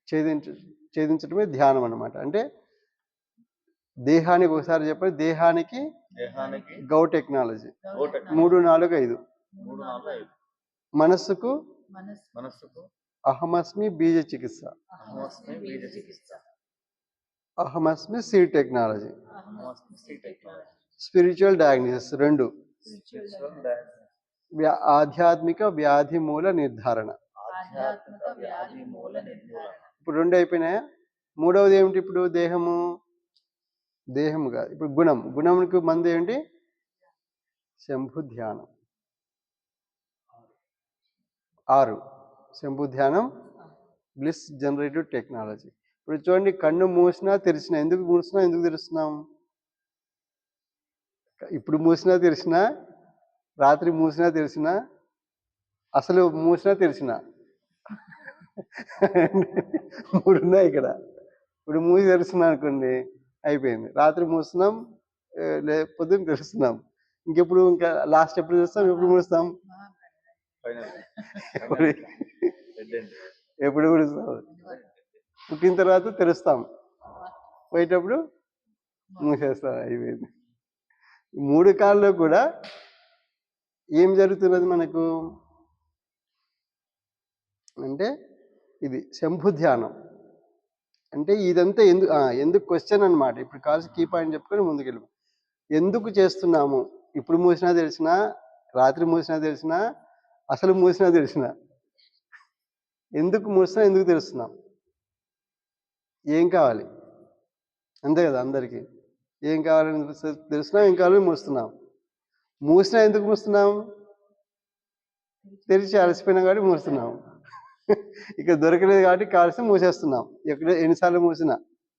ఛేదించడమే ధ్యానం అన్నమాట. అంటే దేహానికి ఒకసారి చెప్పండి, దేహానికి గౌ టెక్నాలజీ 3, 4, 5. మనస్సుకు అహమస్మి బీజ చికిత్స, అహమస్మి సీడ్ టెక్నాలజీ, స్పిరిచువల్ డయాగ్నోసిస్ 2, ఆధ్యాత్మిక వ్యాధి మూల నిర్ధారణ. ఇప్పుడు 2 అయిపోయినాయా? మూడవది ఏమిటి? ఇప్పుడు దేహము కాదు, ఇప్పుడు గుణమునికి మందు ఏంటి? శంభు ధ్యానం. 6 శంభు ధ్యానం, బ్లిస్ జనరేటివ్ టెక్నాలజీ. ఇప్పుడు చూడండి, కన్ను మూసినా తెరిచినా, ఎందుకు మూసినా ఎందుకు తెరుస్తున్నాం? ఇప్పుడు మూసినా తెరిచినా, రాత్రి మూసినా తెరిచినా, అసలు మూసినా తెరిచినా 3 ఉన్నాయి ఇక్కడ. ఇప్పుడు మూసి తెరుస్తున్నా అనుకోండి, అయిపోయింది. రాత్రి మూస్తున్నాం, పొద్దున్న తెరుస్తున్నాం. ఇంకెప్పుడు ఇంకా లాస్ట్ ఎప్పుడు తెరుస్తాం? ఎప్పుడు మూస్తాం? ఎప్పుడు మూస్తాం? పుట్టిన తర్వాత తెరుస్తాం, పోయేటప్పుడు మూసేస్తాం, అయిపోయింది. 3 కాళ్ళలో కూడా ఏం జరుగుతున్నది మనకు అంటే ఇది శంభు ధ్యానం. అంటే ఇదంతా ఎందుకు క్వశ్చన్ అన్నమాట. ఇప్పుడు కాల్సి కీ పాయింట్ చెప్పుకొని ముందుకెళ్ళి, ఎందుకు చేస్తున్నాము? ఇప్పుడు మూసినా తెలిసినా, రాత్రి మూసినా తెలిసినా, అసలు మూసినా తెలిసినా, ఎందుకు మూసినా ఎందుకు తెలుస్తున్నాం? ఏం కావాలి? అంతే కదా, అందరికీ ఏం కావాలని తెలుస్తున్నాం, ఏం కావాలని మూస్తున్నాం. మూసినా ఎందుకు మూస్తున్నాం? తెరిచి అలసిపోయినా కాబట్టి మూస్తున్నాం. ఇక్కడ దొరకలేదు కాబట్టి కాల్సి మూసేస్తున్నాం. ఎన్నిసార్లు మూసినా,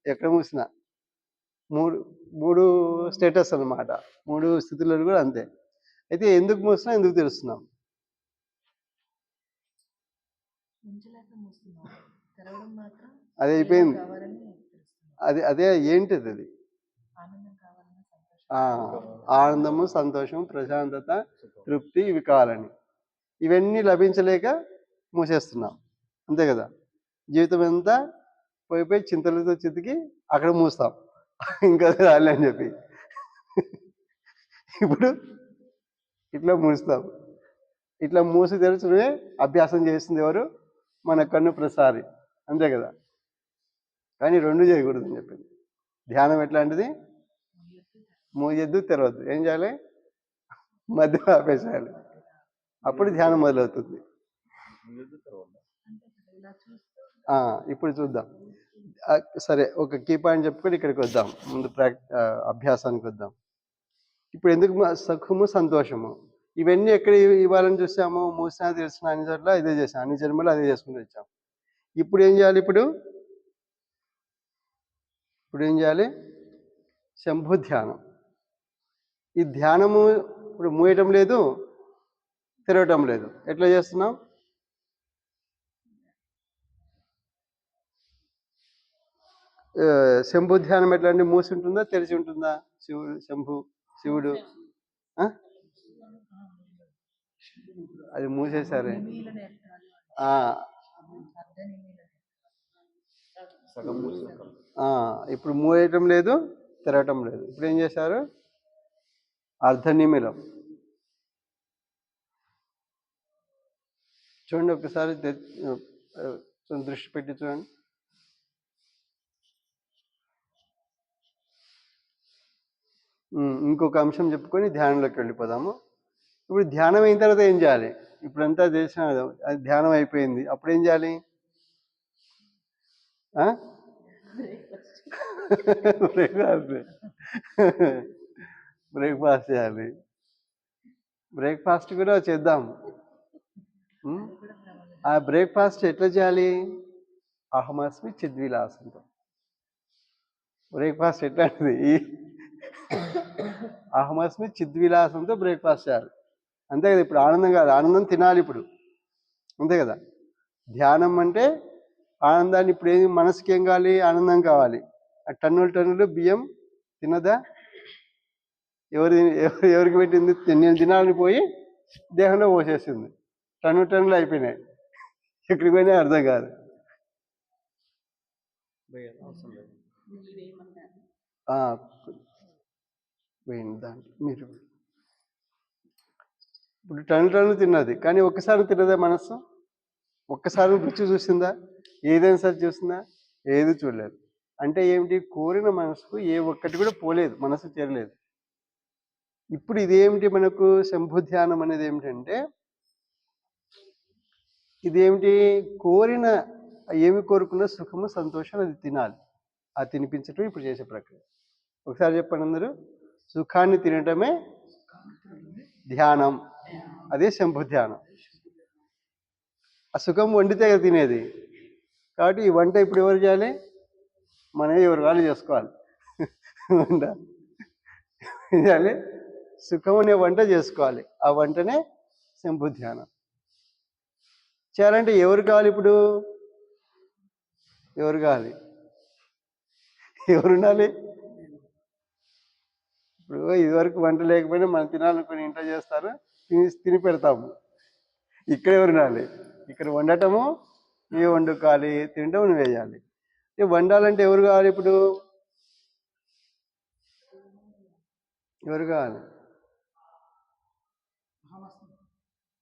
ఎక్కడ మూసినా 3 స్టేటస్ అన్నమాట. 3 స్థితులలో కూడా అంతే. అయితే ఎందుకు మూసినా ఎందుకు తెలుస్తున్నాం? అది అయిపోయింది. అదే ఏంటిది? అది ఆనందము, సంతోషం, ప్రశాంతత, తృప్తి, ఇవి కావాలని. ఇవన్నీ లభించలేక మూసేస్తున్నాం, అంతే కదా. జీవితం అంతా పోయిపోయి చింతలతో చితికి అక్కడ మూస్తాం, ఇంకా రాలే అని చెప్పి. ఇప్పుడు ఇట్లా మూస్తాం. ఇట్లా మూసి తెరచడమే అభ్యాసం చేస్తుంది ఎవరు? మన కన్ను ప్రసారి, అంతే కదా. కానీ 2 చేయకూడదు అని చెప్పింది. ధ్యానం ఎట్లాంటిది? మూయద్దు, తెరవద్దు. ఏం చేయాలి? మధ్యలో ఆపేసేయాలి, అప్పుడు ధ్యానం మొదలవుతుంది. ఇప్పుడు చూద్దాం. సరే, ఒక కీ పాయింట్ చెప్పుకొని ఇక్కడికి వద్దాం, ముందు అభ్యాసానికి వద్దాం. ఇప్పుడు ఎందుకు సుఖము, సంతోషము, ఇవన్నీ ఎక్కడ ఇవ్వాలని చూసాము? మూసినా తెలిసిన అన్ని చోట్ల ఇదే చేసాం, అన్ని జన్మలు అదే చేసుకుని వచ్చాం. ఇప్పుడు ఏం చేయాలి? ఇప్పుడు ఏం చేయాలి? శంభు ధ్యానం. ఈ ధ్యానము ఇప్పుడు మూయటం లేదు, తెరవటం లేదు. ఎట్లా చేస్తున్నాం? శంభు ధ్యానం ఎట్లా అండి? మూసి ఉంటుందా, తెరిచి ఉంటుందా? శివుడు ఆ? అది మూసేశారే. సగం మూసిన కళ్ళు. ఇప్పుడు మూయటం లేదు, తెరవటం లేదు. ఇప్పుడు ఏం చేశారు? అర్ధనిమిలం. చూడండి ఒకసారి దృష్టి పెట్టి చూడండి. ఇంకొక అంశం చెప్పుకొని ధ్యానంలోకి వెళ్ళిపోదాము. ఇప్పుడు ధ్యానం అయిన తర్వాత ఏం చేయాలి? ఇప్పుడంతా చేసిన ధ్యానం అయిపోయింది, అప్పుడు ఏం చేయాలి? బ్రేక్ఫాస్ట్ చేయాలి. బ్రేక్ఫాస్ట్ కూడా చేద్దాం. ఆ బ్రేక్ఫాస్ట్ ఎట్లా చేయాలి? అహమస్మి చిద్విలాసంతో. బ్రేక్ఫాస్ట్ ఎట్లాంటిది? అహమస్మి చిద్విలాసంతో బ్రేక్ఫాస్ట్ చేయాలి. అంతే కదా. ఇప్పుడు ఆనందం కాదు, ఆనందం తినాలి ఇప్పుడు, అంతే కదా. ధ్యానం అంటే ఆనందాన్ని. ఇప్పుడు ఏం మనసుకి ఏం కావాలి? ఆనందం కావాలి. ఆ టన్నులు బియ్యం తినదా? ఎవరికి పెట్టింది? నేను తినాలని పోయి దేహంలో పోసేసింది. టన్నులు అయిపోయినాయి. ఎక్కడికి పోయినా అర్థం కాదు. దాంట్లో మీరు ఇప్పుడు టన్నులు తిన్నది, కానీ ఒక్కసారి తిన్నదా మనస్సు? ఒక్కసారి రుచి చూసిందా? ఏదైనా సరే చూసిందా? ఏది చూడలేదు. అంటే ఏమిటి? కోరిన మనసుకు ఏ ఒక్కటి కూడా పోలేదు, మనసు చేరలేదు. ఇప్పుడు ఇదేమిటి? మనకు శంభు ధ్యానం అనేది ఏమిటంటే, ఇదేమిటి? కోరిన ఏమి కోరుకున్న సుఖము, సంతోషం అది తినాలి. అది తినిపించటం ఇప్పుడు చేసే ప్రక్రియ. ఒకసారి చెప్పండి అందరూ. సుఖాన్ని తినటమే ధ్యానం, అదే శంభు ధ్యానం. ఆ సుఖం వండితే కదా తినేది. కాబట్టి ఈ వంట ఇప్పుడు ఎవరు చేయాలి? మనమే ఎవరు వాళ్ళు చేసుకోవాలి. వంట ఏం చేయాలి? సుఖం అనే వంట చేసుకోవాలి. ఆ వంటనే శంభు ధ్యానం. చేయాలంటే ఎవరు కావాలి? ఇప్పుడు ఎవరు కావాలి? ఎవరుండాలి? ఇప్పుడు ఇదివరకు వంట లేకపోయినా మనం తినాలనుకుని ఇంట్లో చేస్తారు, తిని పెడతాము. ఇక్కడ ఎవరు ఉండాలి? ఇక్కడ వండటము నువ్వే వండుకోవాలి, తినటం నువ్వు వేయాలి. వండాలంటే ఎవరు కావాలి? ఇప్పుడు ఎవరు కావాలి?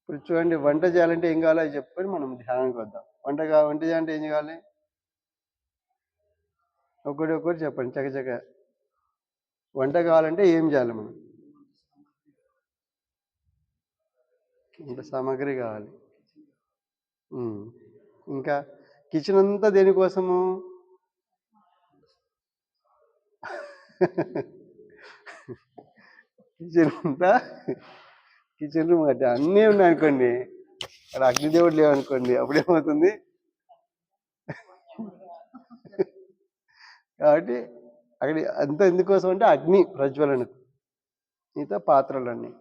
ఇప్పుడు చూడండి, వంట చేయాలంటే ఏం కావాలో అది చెప్పుకొని మనం ధ్యానానికి వద్దాం. వంట చేయాలంటే ఏం చేయాలి? ఒకటి చెప్పండి చకచక. వంట కావాలంటే ఏం చేయాలి మనం? వంట సామాగ్రి కావాలి. ఇంకా కిచెన్ అంతా దేనికోసము? కిచెన్ రూమ్ అంటే అన్నీ ఉన్నాయనుకోండి, అక్కడ అగ్నిదేవుడు లేవనుకోండి, అప్పుడేమవుతుంది? కాబట్టి అక్కడ అంతా ఎందుకోసం అంటే అగ్ని ప్రజ్వలనకు. మిగతా పాత్రలన్నీ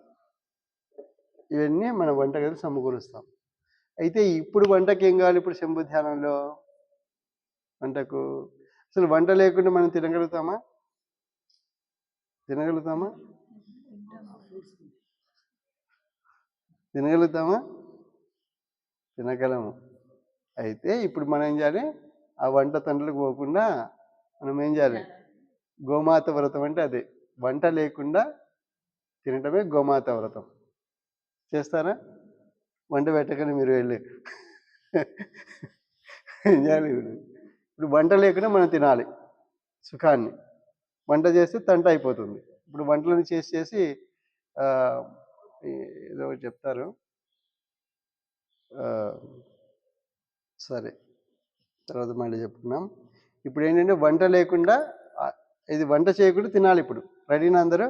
ఇవన్నీ మన వంటగది సమకూరుస్తాం. అయితే ఇప్పుడు వంటకి ఏం కావాలి? ఇప్పుడు శంభు ధ్యానంలో వంటకు అసలు వంట లేకుండా మనం తినగలుగుతామా? తినగలుగుతామా? తినగలము. అయితే ఇప్పుడు మనం ఏం చేయాలి? ఆ వంట తండ్రులకు పోకుండా మనం ఏం చేయాలి? గోమాత వ్రతం అంటే అదే. వంట లేకుండా తినటమే గోమాత వ్రతం. చేస్తారా? వంట పెట్టకనే మీరు వెళ్ళి ఏం చేయాలి? ఇప్పుడు వంట లేకుండా మనం తినాలి సుఖాన్ని. వంట చేస్తే తంట అయిపోతుంది. ఇప్పుడు వంటలను చేసి ఏదో ఒకటి చెప్తారు. సరే, తర్వాత మళ్ళీ చెప్పుకున్నాం. ఇప్పుడు ఏంటంటే వంట లేకుండా, ఇది వంట చేయకుండా తినాలి. ఇప్పుడు రెడీనా అందరూ?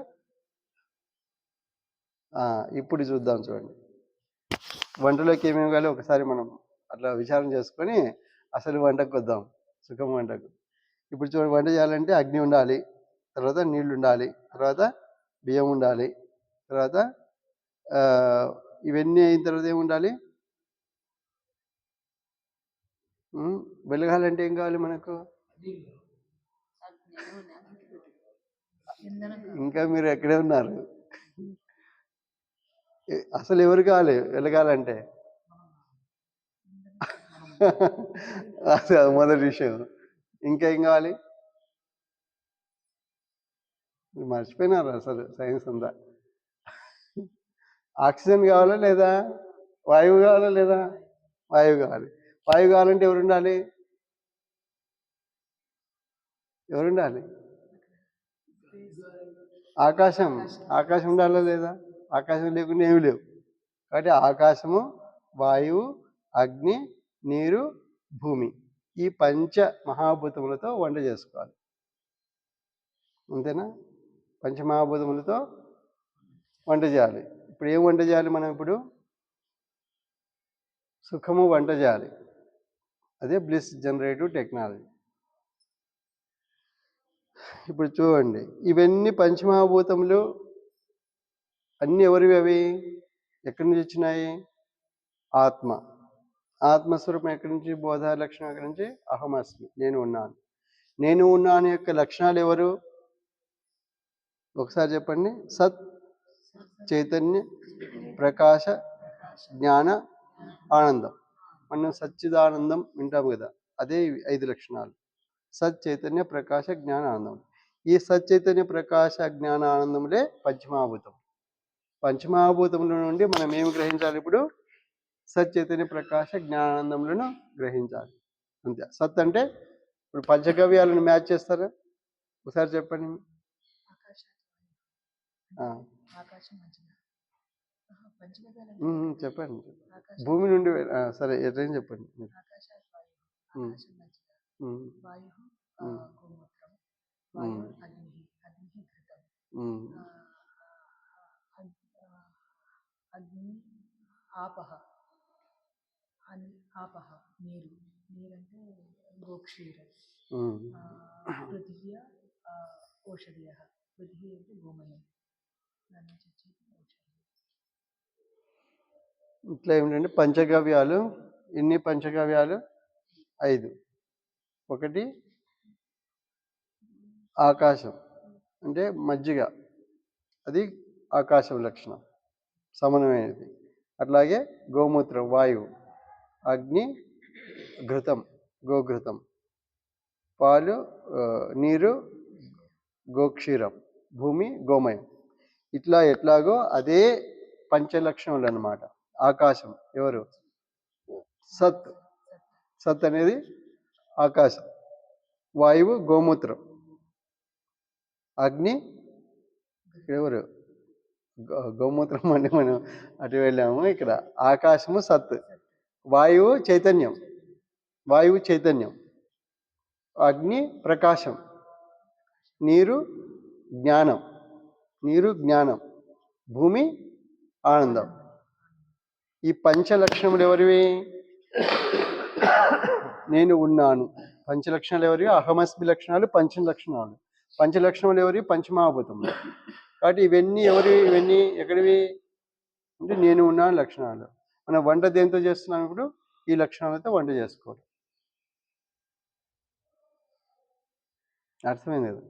ఇప్పుడు చూద్దాం. చూడండి, వంటలోకి ఏమేమి కావాలి ఒకసారి మనం అట్లా విచారం చేసుకొని అసలు వంటకు వద్దాం, సుఖం వంటకు. ఇప్పుడు చూడండి, వంట చేయాలంటే అగ్ని ఉండాలి, తర్వాత నీళ్లు ఉండాలి, తర్వాత బియ్యం ఉండాలి. తర్వాత ఇవన్నీ అయిన తర్వాత ఏముండాలి? వెలగాలంటే ఏం కావాలి మనకు? ఇంకా మీరు ఎక్కడే ఉన్నారు? అసలు ఎవరు కావాలి వెలగాలంటే? అది మొదటి విషయం. ఇంకా ఏం కావాలి? మర్చిపోయినారు అసలు సైన్స్ అంతా. ఆక్సిజన్ కావాలా లేదా? వాయువు కావాలా లేదా? వాయువు కావాలి. వాయువు కావాలంటే ఎవరు ఉండాలి? ఎవరుండాలి? ఆకాశం. ఆకాశం ఉండాలా లేదా? ఆకాశం లేకుండా ఏమి లేవు. కాబట్టి ఆకాశము, వాయువు, అగ్ని, నీరు, భూమి, ఈ పంచ మహాభూతములతో వంట చేసుకోవాలి. అంతేనా? పంచమహాభూతములతో వంట చేయాలి. ఇప్పుడు ఏం వంట చేయాలి మనం? ఇప్పుడు సుఖము వంట చేయాలి. అదే బ్లిస్ జనరేటివ్ టెక్నాలజీ. ఇప్పుడు చూడండి, ఇవన్నీ పంచమహాభూతములు అన్నీ ఎవరివి? అవి ఎక్కడి నుంచి వచ్చినాయి? ఆత్మ. ఆత్మస్వరూపం ఎక్కడి నుంచి? బోధ లక్షణం ఎక్కడి నుంచి? అహమస్మి, నేను ఉన్నాను. నేను ఉన్నాను యొక్క లక్షణాలు ఎవరు? ఒకసారి చెప్పండి. సత్, చైతన్య, ప్రకాశ, జ్ఞాన, ఆనందం. మనం సచ్చిదానందం వింటాము కదా, అదే 5 లక్షణాలు. సత్, చైతన్య, ప్రకాశ, జ్ఞాన, ఆనందం. ఈ సచ్చైతన్య, ప్రకాశ, జ్ఞాన, ఆనందములే పంచమహాభూతం. పంచమహాభూతముల నుండి మనం ఏమి గ్రహించాలి? ఇప్పుడు సచ్చైతన్య, ప్రకాశ, జ్ఞానానందములను గ్రహించాలి. అంతే. సత్ అంటే ఇప్పుడు పంచగవ్యాలను మ్యాచ్ చేస్తారా? ఒకసారి చెప్పండి. చెప్పండి. భూమి నుండి సరే ఎట్లయినా చెప్పండి. అగ్ని, ఆపహ, ఆపహ నీరు, నీరంటే గోక్షీరం. పృథివ్య ఓషధయ, పృథివీ అంటే గోమయం. ఇట్లా ఏమిటంటే పంచగవ్యాలు. ఎన్ని పంచగవ్యాలు? 5. ఒకటి ఆకాశం అంటే మజ్జిగ, అది ఆకాశం లక్షణం, సమన్వయమైనది. అట్లాగే గోమూత్రం, వాయువు. అగ్ని, ఘృతం, గోఘృతం. పాలు, నీరు, గోక్షీరం. భూమి, గోమయం. ఇట్లా ఎట్లాగో అదే పంచలక్షణములు అన్నమాట. ఆకాశం ఎవరు? సత్. సత్ అనేది ఆకాశం. వాయువు గోమూత్రం. అగ్ని ఎవరు? గోమూత్రం అంటే మనం అటు వెళ్ళాము. ఇక్కడ ఆకాశము సత్, వాయువు చైతన్యం, వాయువు చైతన్యం, అగ్ని ప్రకాశం, నీరు జ్ఞానం, నీరు జ్ఞానం, భూమి ఆనందం. ఈ పంచలక్షణములు ఎవరివి? నేను ఉన్నాను. పంచలక్షణాలు ఎవరివి? అహమస్మి లక్షణాలు పంచలక్షణాలు. పంచలక్షణములు ఎవరివి? పంచమహాభూతములు. కాబట్టి ఇవన్నీ ఎవరివి? ఇవన్నీ ఎక్కడివి అంటే నేను ఉన్నాను లక్షణాలు. మనం వంట దేంతో చేస్తున్నాం? ఇప్పుడు ఈ లక్షణాలతో వంట చేసుకోవడం. అర్థమైంది కదా?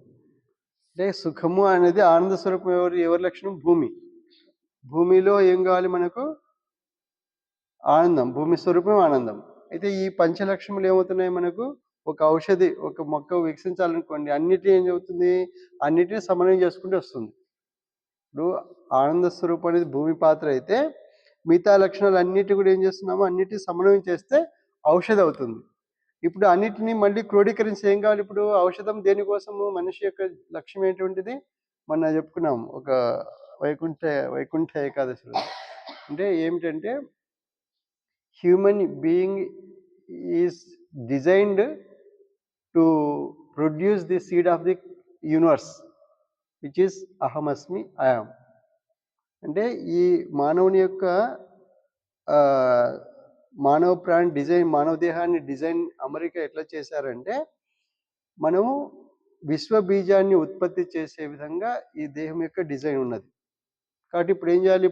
అంటే సుఖము అనేది ఆనంద స్వరూపం ఎవరి లక్షణం? భూమి. భూమిలో ఏం కావాలి మనకు? ఆనందం. భూమి స్వరూపం ఆనందం. అయితే ఈ పంచలక్షణములు ఏమవుతున్నాయి మనకు? ఒక ఔషధి, ఒక మొక్క వికసించాలనుకోండి, అన్నిటినీ ఏం చెబుతుంది? అన్నిటినీ సమన్వయం చేసుకుంటూ వస్తుంది. ఇప్పుడు ఆనంద స్వరూపం అనేది భూమి పాత్ర అయితే, మిగతా లక్షణాలు అన్నిటి కూడా ఏం చేస్తున్నామో అన్నిటినీ సమన్వయం చేస్తే ఔషధం అవుతుంది. ఇప్పుడు అన్నిటినీ మళ్ళీ క్రోడీకరించి ఏం కావాలి? ఇప్పుడు ఔషధం దేనికోసము? మనిషి యొక్క లక్ష్యం ఏంటువంటిది? మొన్న చెప్పుకున్నాం ఒక వైకుంఠ ఏకాదశి. అంటే ఏమిటంటే human being is designed to produce the seed of the universe which is అహమస్మి ఐయామ్. అంటే ఈ మానవుని యొక్క మానవ ప్రాణి డిజైన్, మానవ దేహాన్ని డిజైన్ అమెరికా ఎట్లా చేశారంటే, మనము విశ్వ బీజాన్ని ఉత్పత్తి చేసే విధంగా ఈ దేహం యొక్క డిజైన్ ఉన్నది. కాబట్టి ఇప్పుడు ఏం చేయాలి?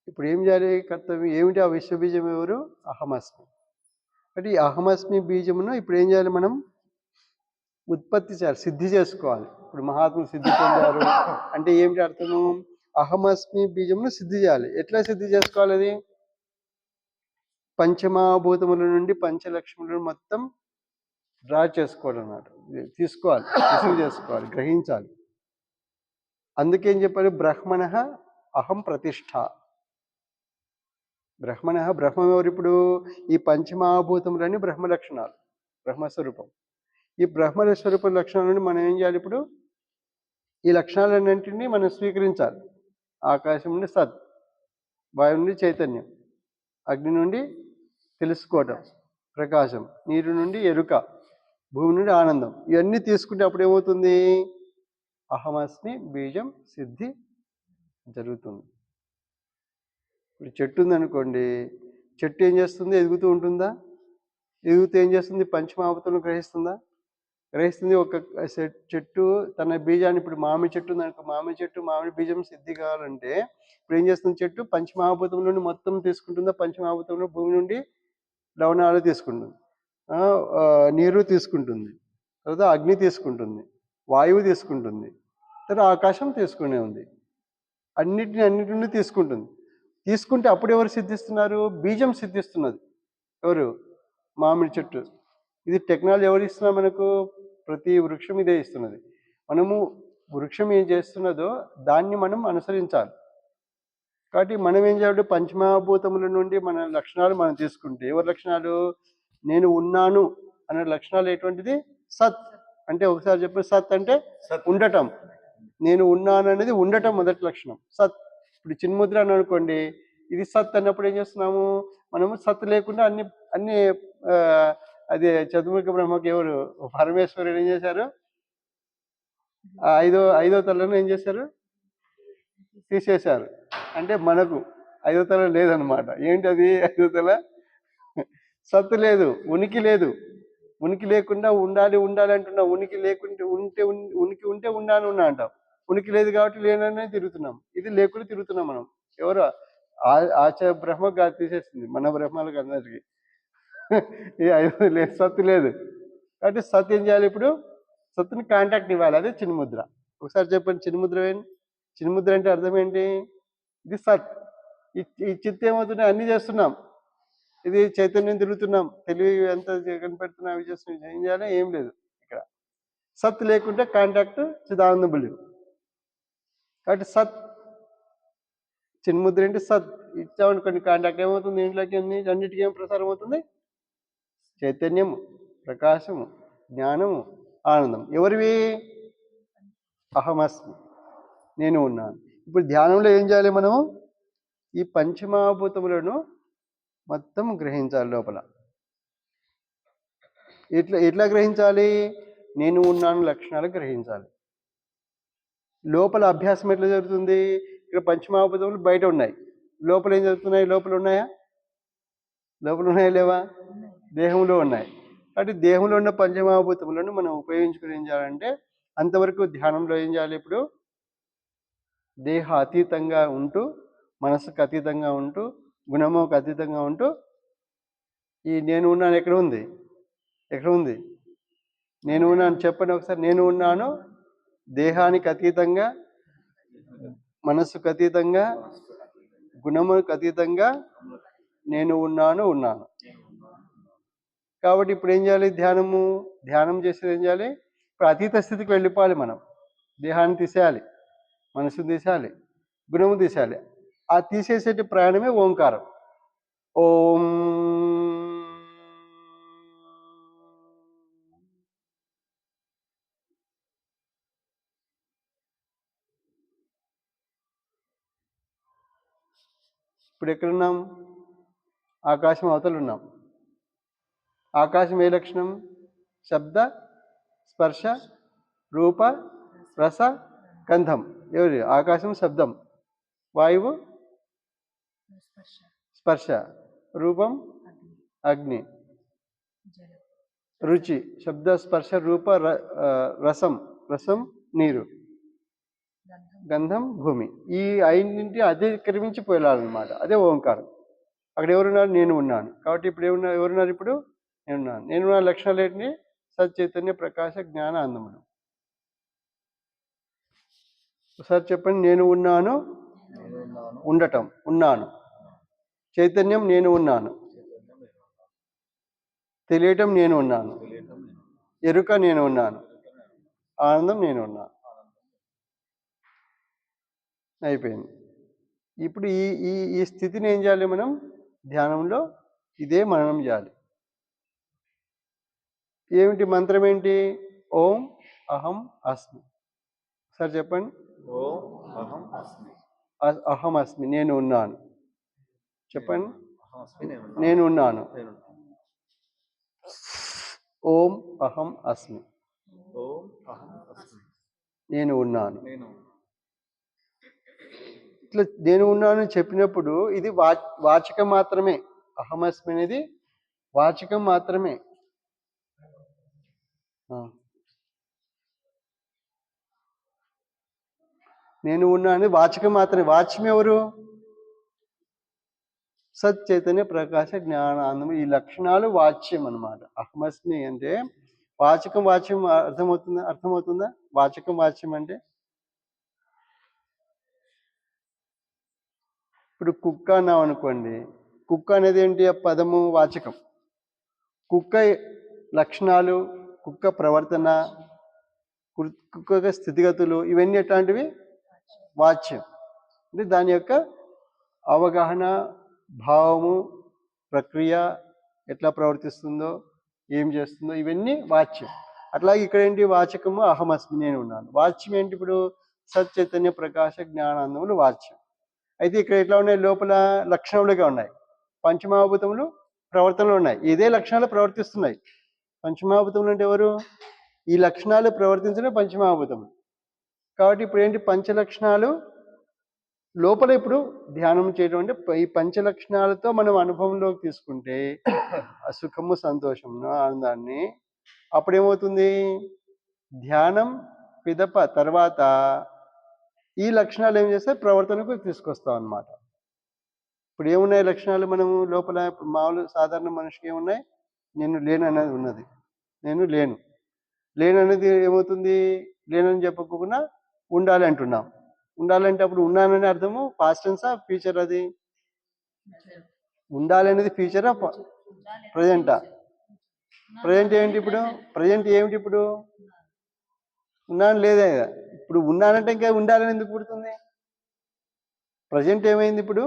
ఇప్పుడు ఏం చేయాలి? కర్తవ్యం ఏమిటి? ఆ విశ్వ బీజం ఎవరు? అహమస్మి. అంటే ఈ అహమస్మి బీజమును ఇప్పుడు ఏం చేయాలి? మనం ఉత్పత్తి చేయాలి, సిద్ధి చేసుకోవాలి. ఇప్పుడు మహాత్ములు సిద్ధి పొందారు అంటే ఏమిటి అర్థము? అహమస్మి బీజమును సిద్ధి చేయాలి. ఎట్లా సిద్ధి చేసుకోవాలి? అది పంచమహాభూతముల నుండి పంచలక్ష్ములను మొత్తం డ్రా చేసుకోవాలి అన్నమాట. తీసుకోవాలి, రిసీవ్ చేసుకోవాలి, గ్రహించాలి. అందుకేం చెప్పారు? బ్రహ్మణ అహం ప్రతిష్ఠ. బ్రహ్మం ఎవరు? ఇప్పుడు ఈ పంచమహాభూతములని బ్రహ్మ లక్షణాలు, బ్రహ్మస్వరూపం. ఈ బ్రహ్మస్వరూప లక్షణాలను మనం ఏం చేయాలి? ఇప్పుడు ఈ లక్షణాలన్నింటినీ మనం స్వీకరించాలి. ఆకాశం నుండి సత్, వాయు నుండి చైతన్యం, అగ్ని నుండి తెలుసుకోవటం ప్రకాశం, నీరు నుండి ఎరుక, భూమి నుండి ఆనందం. ఇవన్నీ తీసుకుంటే అప్పుడు ఏమవుతుంది? అహమస్మి బీజం సిద్ధి జరుగుతుంది. ఇప్పుడు చెట్టు ఉందనుకోండి, చెట్టు ఏం చేస్తుంది? ఎదుగుతూ ఉంటుందా? ఎదుగుతూ ఏం చేస్తుంది? పంచమహాభూతాలను గ్రహిస్తుంది. ఒక చెట్టు తన బీజాన్ని, ఇప్పుడు మామిడి చెట్టు ఉందనుకో, మామిడి బీజం సిద్ధి కావాలంటే ఇప్పుడు ఏం చేస్తుంది? చెట్టు పంచమహాభూతం నుండి మొత్తం తీసుకుంటుందా? పంచమహాభూతంలో భూమి నుండి లవణాలు తీసుకుంటుంది, నీరు తీసుకుంటుంది, తర్వాత అగ్ని తీసుకుంటుంది, వాయువు తీసుకుంటుంది, తర్వాత ఆకాశం తీసుకునే ఉంది. అన్నిటి నుండి తీసుకుంటుంది. తీసుకుంటే అప్పుడు ఎవరు సిద్ధిస్తున్నారు? బీజం సిద్ధిస్తున్నది. ఎవరు? మామిడి చెట్టు. ఇది టెక్నాలజీ ఎవరు ఇస్తున్నారు మనకు? ప్రతి వృక్షం ఇదే ఇస్తున్నది. మనము వృక్షం ఏం చేస్తున్నదో దాన్ని మనం అనుసరించాలి. కాబట్టి మనం ఏం చేయాలి? పంచమహాభూతముల నుండి మన లక్షణాలు మనం తీసుకుంటే, ఎవరి లక్షణాలు? నేను ఉన్నాను అనే లక్షణాలు ఎటువంటిది? సత్. అంటే ఒకసారి చెప్పు, సత్ అంటే ఉండటం. నేను ఉన్నాను అనేది ఉండటం మొదటి లక్షణం, సత్. ఇప్పుడు చిన్ముద్ర అని అనుకోండి, ఇది సత్ అన్నప్పుడు ఏం చేస్తున్నాము? మనము సత్ లేకుండా అన్ని అదే చతుర్ముఖ బ్రహ్మకి ఎవరు? పరమేశ్వరుడు ఏం చేశారు? ఐదో తలను ఏం చేశారు? తీసేశారు. అంటే మనకు ఐదో తల లేదనమాట. ఏంటి అది? ఐదో తల సత్తు లేదు, ఉనికి లేదు. ఉనికి లేకుండా ఉండాలి అంటున్నాం. ఉనికి లేకుంటే ఉనికి ఉంటే ఉన్నా అంటాం. ఉనికి లేదు కాబట్టి లేననే తిరుగుతున్నాం. ఇది లేకుండా తిరుగుతున్నాం మనం. ఎవరు? ఆచార్య బ్రహ్మ తీసేసింది మన బ్రహ్మలకు అందరికీ. లేదు, సత్తు లేదు. కాబట్టి సత్ ఏం చేయాలి? ఇప్పుడు సత్తుని కాంటాక్ట్ ఇవ్వాలి. అదే చిన్ముద్ర. ఒకసారి చెప్పండి, చిన్ముద్ర ఏంటి? చిన్ముద్ర అంటే అర్థం ఏంటి? ఇది సత్. ఈ చిత్తం ఏమవుతున్నాయి? అన్నీ చేస్తున్నాం. ఇది చైతన్యం తిరుగుతున్నాం, తెలివి ఎంత కనిపెడుతున్నాం, అవి చేస్తున్నాం. ఏం చేయాలి? ఏం లేదు. ఇక్కడ సత్ లేకుంటే కాంటాక్ట్ చిదానందం లేవు. కాబట్టి సత్, చిన్ముద్ర ఏంటి? సత్. ఇచ్చామనుకోండి కాంటాక్ట్, ఏమవుతుంది? ఇంట్లోకి అన్నిటికీ ఏం ప్రసారం అవుతుంది? చైతన్యము, ప్రకాశము, జ్ఞానము, ఆనందం. ఎవరివి? అహమస్మి, నేను ఉన్నాను. ఇప్పుడు ధ్యానంలో ఏం చేయాలి? మనము ఈ పంచమహాభూతములను మొత్తం గ్రహించాలి లోపల. ఎట్లా గ్రహించాలి? నేను ఉన్నాను లక్షణాలు గ్రహించాలి. లోపల అభ్యాసం ఎట్లా జరుగుతుంది? ఇక్కడ పంచమహాభూతములు బయట ఉన్నాయి, లోపల ఏం జరుగుతున్నాయి? లోపల ఉన్నాయా లేవా? దేహంలో ఉన్నాయి. కాబట్టి దేహంలో ఉన్న పంచమహాభూతములను మనం ఉపయోగించుకుని ఏం చేయాలంటే, అంతవరకు ధ్యానంలో ఏం చేయాలి? ఇప్పుడు దేహ అతీతంగా ఉంటూ, మనసుకు అతీతంగా ఉంటూ, గుణముకు అతీతంగా ఉంటూ, ఈ నేను ఉన్నాను ఎక్కడ ఉంది? నేను ఉన్నాను చెప్పండి ఒకసారి. నేను ఉన్నాను దేహానికి అతీతంగా, మనస్సుకు అతీతంగా, గుణములకు అతీతంగా నేను ఉన్నాను. కాబట్టి ఇప్పుడు ఏం చేయాలి? ధ్యానం చేసేది ఏం చేయాలి? ఇప్పుడు అతీత స్థితికి వెళ్ళిపోవాలి. మనం దేహాన్ని తీసేయాలి, మనసును తీసేయాలి, గుణము తీసేయాలి. ఆ తీసేసే ప్రయాణమే ఓంకారం. ఓం. ఇప్పుడు ఎక్కడున్నాం? ఆకాశం అవతలు ఉన్నాం. ఆకాశం ఏ లక్షణం? శబ్ద, స్పర్శ, రూప, రస, గంధం. ఎవరి? ఆకాశం శబ్దం, వాయువు స్పర్శ, రూపం అగ్ని, రుచి, శబ్ద స్పర్శ రూప రసం, రసం నీరు, గంధం గంధం భూమి. ఈ ఐదింటి అధిక్రమించి పోయాలన్నమాట. అదే ఓంకారం. అక్కడ ఎవరున్నారు? నేను ఉన్నాను. కాబట్టి ఇప్పుడు ఎవరున్నారు? ఇప్పుడు నేనున్నాను. నేనున్న లక్షణాలు ఏంటి? సచ్చైతన్య ప్రకాశ జ్ఞాన ఆనందములు. ఒకసారి చెప్పండి. నేను ఉన్నాను, నేను ఉన్నాను, ఉండటం, ఉన్నాను. చైతన్యం నేను ఉన్నాను. చైతన్యం నేను ఉన్నాను, తెలియటం నేను ఉన్నాను. తెలియటం నేను ఉన్నాను, ఎరుక నేను ఉన్నాను. ఎరుక నేను ఉన్నాను, ఆనందం నేను ఉన్నాను. ఆనందం అయిపోయింది. ఇప్పుడు ఈ ఈ ఈ స్థితిని ఏం చేయాలి మనం? ధ్యానంలో ఇదే మననం చేయాలి. ఏమిటి మంత్రం ఏంటి? ఓం అహం అస్మి. సార్ చెప్పండి. ఓం అహం అస్మి. అహం అస్మి, నేను ఉన్నాను. చెప్పండి. అహం అస్మి, నేను ఉన్నాను. నేను ఓం అహం అస్మి, ఓం అహం అస్మి, నేను ఉన్నాను. నేను ఇట్లా నేను ఉన్నాను చెప్పినప్పుడు ఇది వాచకం మాత్రమే. అహమస్మి అనేది వాచకం మాత్రమే. నేను ఉన్నాను వాచకం మాత్రమే. వాచ్యం ఎవరు? సత్ చైతన్య ప్రకాశ జ్ఞానానందం. ఈ లక్షణాలు వాచ్యం అన్నమాట. అహమస్మి అంటే వాచకం. వాచ్యం అర్థమవుతుందా? వాచకం వాచ్యం అంటే ఇప్పుడు కుక్క అన్నాం అనుకోండి. కుక్క అనేది ఏంటి? ఆ పదము వాచకం. కుక్క లక్షణాలు, కుక్క ప్రవర్తన, కుక్క స్థితిగతులు ఇవన్నీ ఎట్లాంటివి? వాచ్యం. అంటే దాని యొక్క అవగాహన, భావము, ప్రక్రియ, ఎట్లా ప్రవర్తిస్తుందో, ఏం చేస్తుందో ఇవన్నీ వాచ్యం. అట్లాగే ఇక్కడ ఏంటి? వాచకము అహమస్మి, నేను ఉన్నాను. వాచ్యం ఏంటి? ఇప్పుడు సత్ చైతన్య ప్రకాశ జ్ఞానానందములు వాచ్యం. అయితే ఇక్కడ ఎట్లా ఉన్నాయి? లోపల లక్షణములుగా ఉన్నాయి. పంచమహాభూతములు ప్రవర్తనలు ఉన్నాయి. ఇదే లక్షణాలు ప్రవర్తిస్తున్నాయి. పంచమహాభూతములు అంటే ఎవరు? ఈ లక్షణాలు ప్రవర్తించడం పంచమహాభూతములు. కాబట్టి ఇప్పుడు ఏంటి? పంచలక్షణాలు లోపల ఇప్పుడు ధ్యానం చేయడం అంటే ఈ పంచలక్షణాలతో మనం అనుభవంలోకి తీసుకుంటే ఆ సుఖము, సంతోషమును, ఆనందాన్ని అప్పుడేమవుతుంది? ధ్యానం పిదప తర్వాత ఈ లక్షణాలు ఏం చేస్తే ప్రవర్తనకు తీసుకొస్తాం అన్నమాట. ఇప్పుడు ఏమున్నాయి లక్షణాలు? మనము లోపల మామూలు సాధారణ మనిషికి ఏమున్నాయి? నేను లేను అనేది ఉన్నది. నేను లేను. లేను అనేది ఏమవుతుంది? లేనని చెప్పకుండా ఉండాలి అంటున్నాం. ఉండాలంటే అప్పుడు ఉన్నానని అర్థము పాస్ట్ టెన్సా ఫ్యూచర్? అది ఉండాలి అనేది ఫ్యూచరా ప్రజెంటా? ప్రజెంట్ ఏంటి ఇప్పుడు? ప్రజెంట్ ఏమిటి ఇప్పుడు? ఉన్నాను లేదే. ఇప్పుడు ఉన్నానంటే ఇంకా ఉండాలని ఎందుకు పుడుతుంది? ప్రజెంట్ ఏమైంది ఇప్పుడు?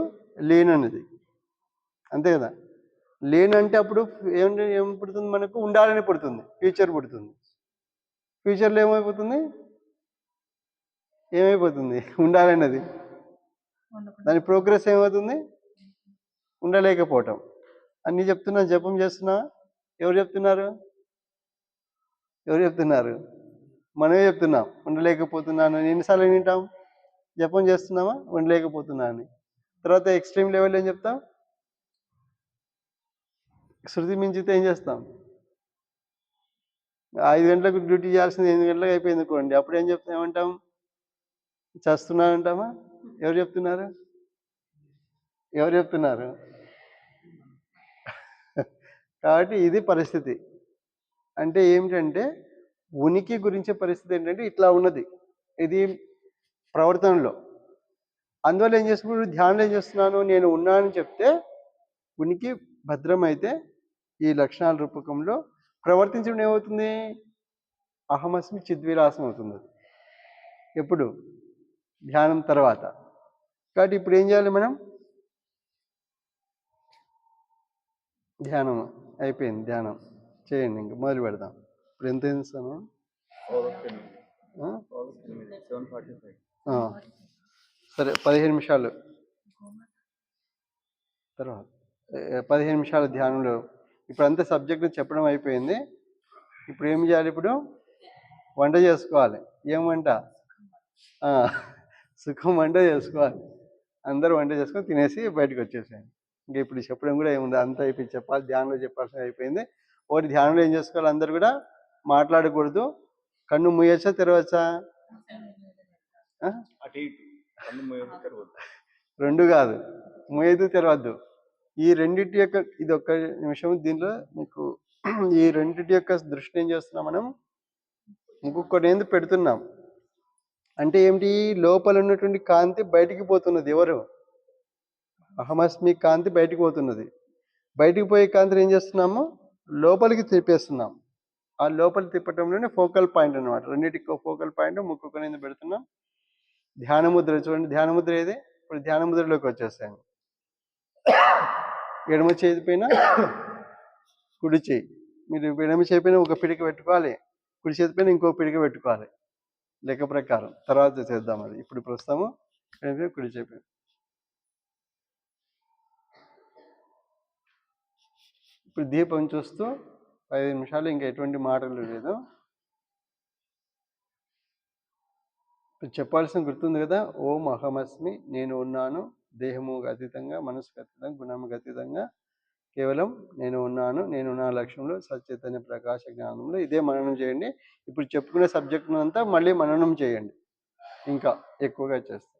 లేనన్నది. అంతే కదా. లేనంటే అప్పుడు ఏం పుడుతుంది మనకు? ఉండాలని పుడుతుంది. ఫ్యూచర్ పుడుతుంది. ఫ్యూచర్లో ఏమైపోతుంది? ఏమైపోతుంది? ఉండాలన్నది. దాని ప్రోగ్రెస్ ఏమవుతుంది? ఉండలేకపోవటం. అన్నీ చెప్తున్నా, జపం చేస్తున్నా. ఎవరు చెప్తున్నారు? ఎవరు చెప్తున్నారు? మనమే చెప్తున్నాం. ఉండలేకపోతున్నాను. ఎన్నిసార్లు వింటాం? జపం చేస్తున్నామా? ఉండలేకపోతున్నా అని. తర్వాత ఎక్స్ట్రీమ్ లెవెల్ ఏం చెప్తాం? శృతి మించితే ఏం చేస్తాం? 5 గంటలకు డ్యూటీ చేయాల్సింది 8 గంటలకు అయిపోయింది అనుకోండి. అప్పుడు ఏం చెప్తాం? ఏమంటాం? చేస్తున్నానంటామా? ఎవరు చెప్తున్నారు? ఎవరు చెప్తున్నారు? కాబట్టి ఇది పరిస్థితి. అంటే ఏమిటంటే ఉనికి గురించే పరిస్థితి ఏంటంటే ఇట్లా ఉన్నది. ఇది ప్రవర్తనలో. అందువల్ల ఏం చేస్తున్నారు? ధ్యానం ఏం చేస్తున్నాను? నేను ఉన్నానని చెప్తే ఉనికి భద్రమైతే ఈ లక్షణాల రూపకంలో ప్రవర్తించడం ఏమవుతుంది? అహమస్మి చిద్విలాసం అవుతుంది. ఎప్పుడు? ధ్యానం తర్వాత. కాబట్టి ఇప్పుడు ఏం చేయాలి మనం? ధ్యానం అయిపోయింది. ధ్యానం చేయండి. ఇంక మొదలు పెడదాం. ఇప్పుడు ఎంత సమయం? 7:45. సరే 15 నిమిషాలు తర్వాత 15 నిమిషాల ధ్యానంలో ఇప్పుడు అంతా సబ్జెక్టు చెప్పడం అయిపోయింది. ఇప్పుడు ఏం చేయాలి? ఇప్పుడు వంట చేసుకోవాలి. ఏం వంట? సుఖం వంట చేసుకోవాలి. అందరూ వంట చేసుకొని తినేసి బయటకు వచ్చేసేయండి. ఇంకా ఇప్పుడు చెప్పడం కూడా ఏముంది? అంతా అయిపోయి చెప్పాలి. ధ్యానంలో చెప్పాల్సింది అయిపోయింది. ఒకటి ధ్యానంలో ఏం చేసుకోవాలి, అందరు కూడా మాట్లాడకూడదు. కన్ను మూయచ్చా తెరవచ్చా? ఆ? అటు ఇటు కన్ను మూయొద్దు తెరవద్దు. రెండు కాదు, మూయదు తెరవద్దు. ఈ రెండింటి యొక్క, ఇది ఒక్క నిమిషం, దీనిలో మీకు ఈ రెండింటి యొక్క దృష్టి ఏం చేస్తున్నాం మనం, ఇంకొకటి పెడుతున్నాం. అంటే ఏమిటి, లోపల ఉన్నటువంటి కాంతి బయటికి పోతున్నది. ఎవరు? అహమస్మి కాంతి బయటికి పోతున్నది. బయటికి పోయే కాంతిని ఏం చేస్తున్నాము, లోపలికి తిప్పేస్తున్నాం. ఆ లోపలికి తిప్పటంలోనే ఫోకల్ పాయింట్ అనమాట. రెండింటికి ఫోకల్ పాయింట్ ముక్కుకొని పెడుతున్నాం. ధ్యాన ముద్ర చూడండి, ధ్యాన ముద్ర ఏది? ఇప్పుడు ధ్యాన ముద్రలోకి వచ్చేస్తాను. ఎడమ చేతి పైన కుడి చేయి, మీరు ఎడమ చేయి పైన ఒక పిడిక పెట్టుకోవాలి, కుడి చేతి పైన ఇంకో పిడిక పెట్టుకోవాలి. లెక్క ప్రకారం తర్వాత చేద్దాం అది. ఇప్పుడు ప్రస్తుతము కుడి చేయి పైన. ఇప్పుడు దీపం చూస్తూ 5 నిమిషాలు, ఇంకా ఎటువంటి మాటలు లేదు. ఇప్పుడు చెప్పాల్సిన గుర్తుంది కదా, ఓం అహమస్మి, నేను ఉన్నాను, దేహముకు అతీతంగా, మనసుకు అతీతంగా, గుణముకు అతీతంగా, కేవలం నేను ఉన్నాను, నేను నా లక్ష్యంలో సచైతన్య ప్రకాశ జ్ఞానంలో. ఇదే మననం చేయండి. ఇప్పుడు చెప్పుకునే సబ్జెక్ట్ అంతా మళ్ళీ మననం చేయండి, ఇంకా ఎక్కువగా చేస్తాం.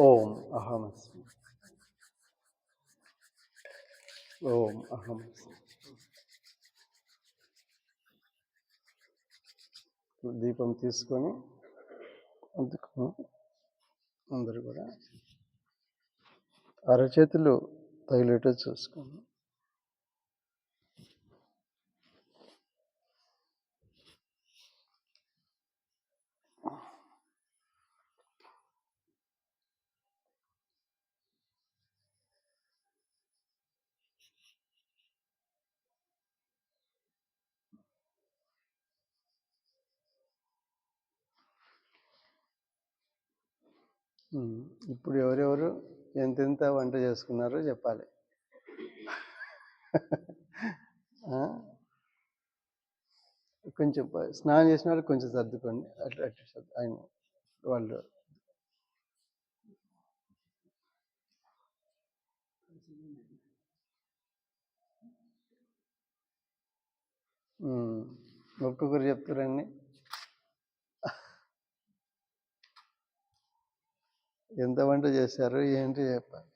ఓం అహమస్మి. ఓం అహమస్మి. దీపం తీసుకొని అందుకు అందరూ కూడా అరచేతులు తగిలేటట్టు చూసుకోండి. ఇప్పుడు ఎవరెవరు ఎంతెంత వంట చేసుకున్నారో చెప్పాలి. కొంచెం స్నానం చేసిన వాళ్ళు కొంచెం సర్దుకోండి. అట్లా ఆయన వాళ్ళు ఒక్కొక్కరు చెప్తారండి. ఎంత వంట చేశారు ఏంటి చెప్పాలి.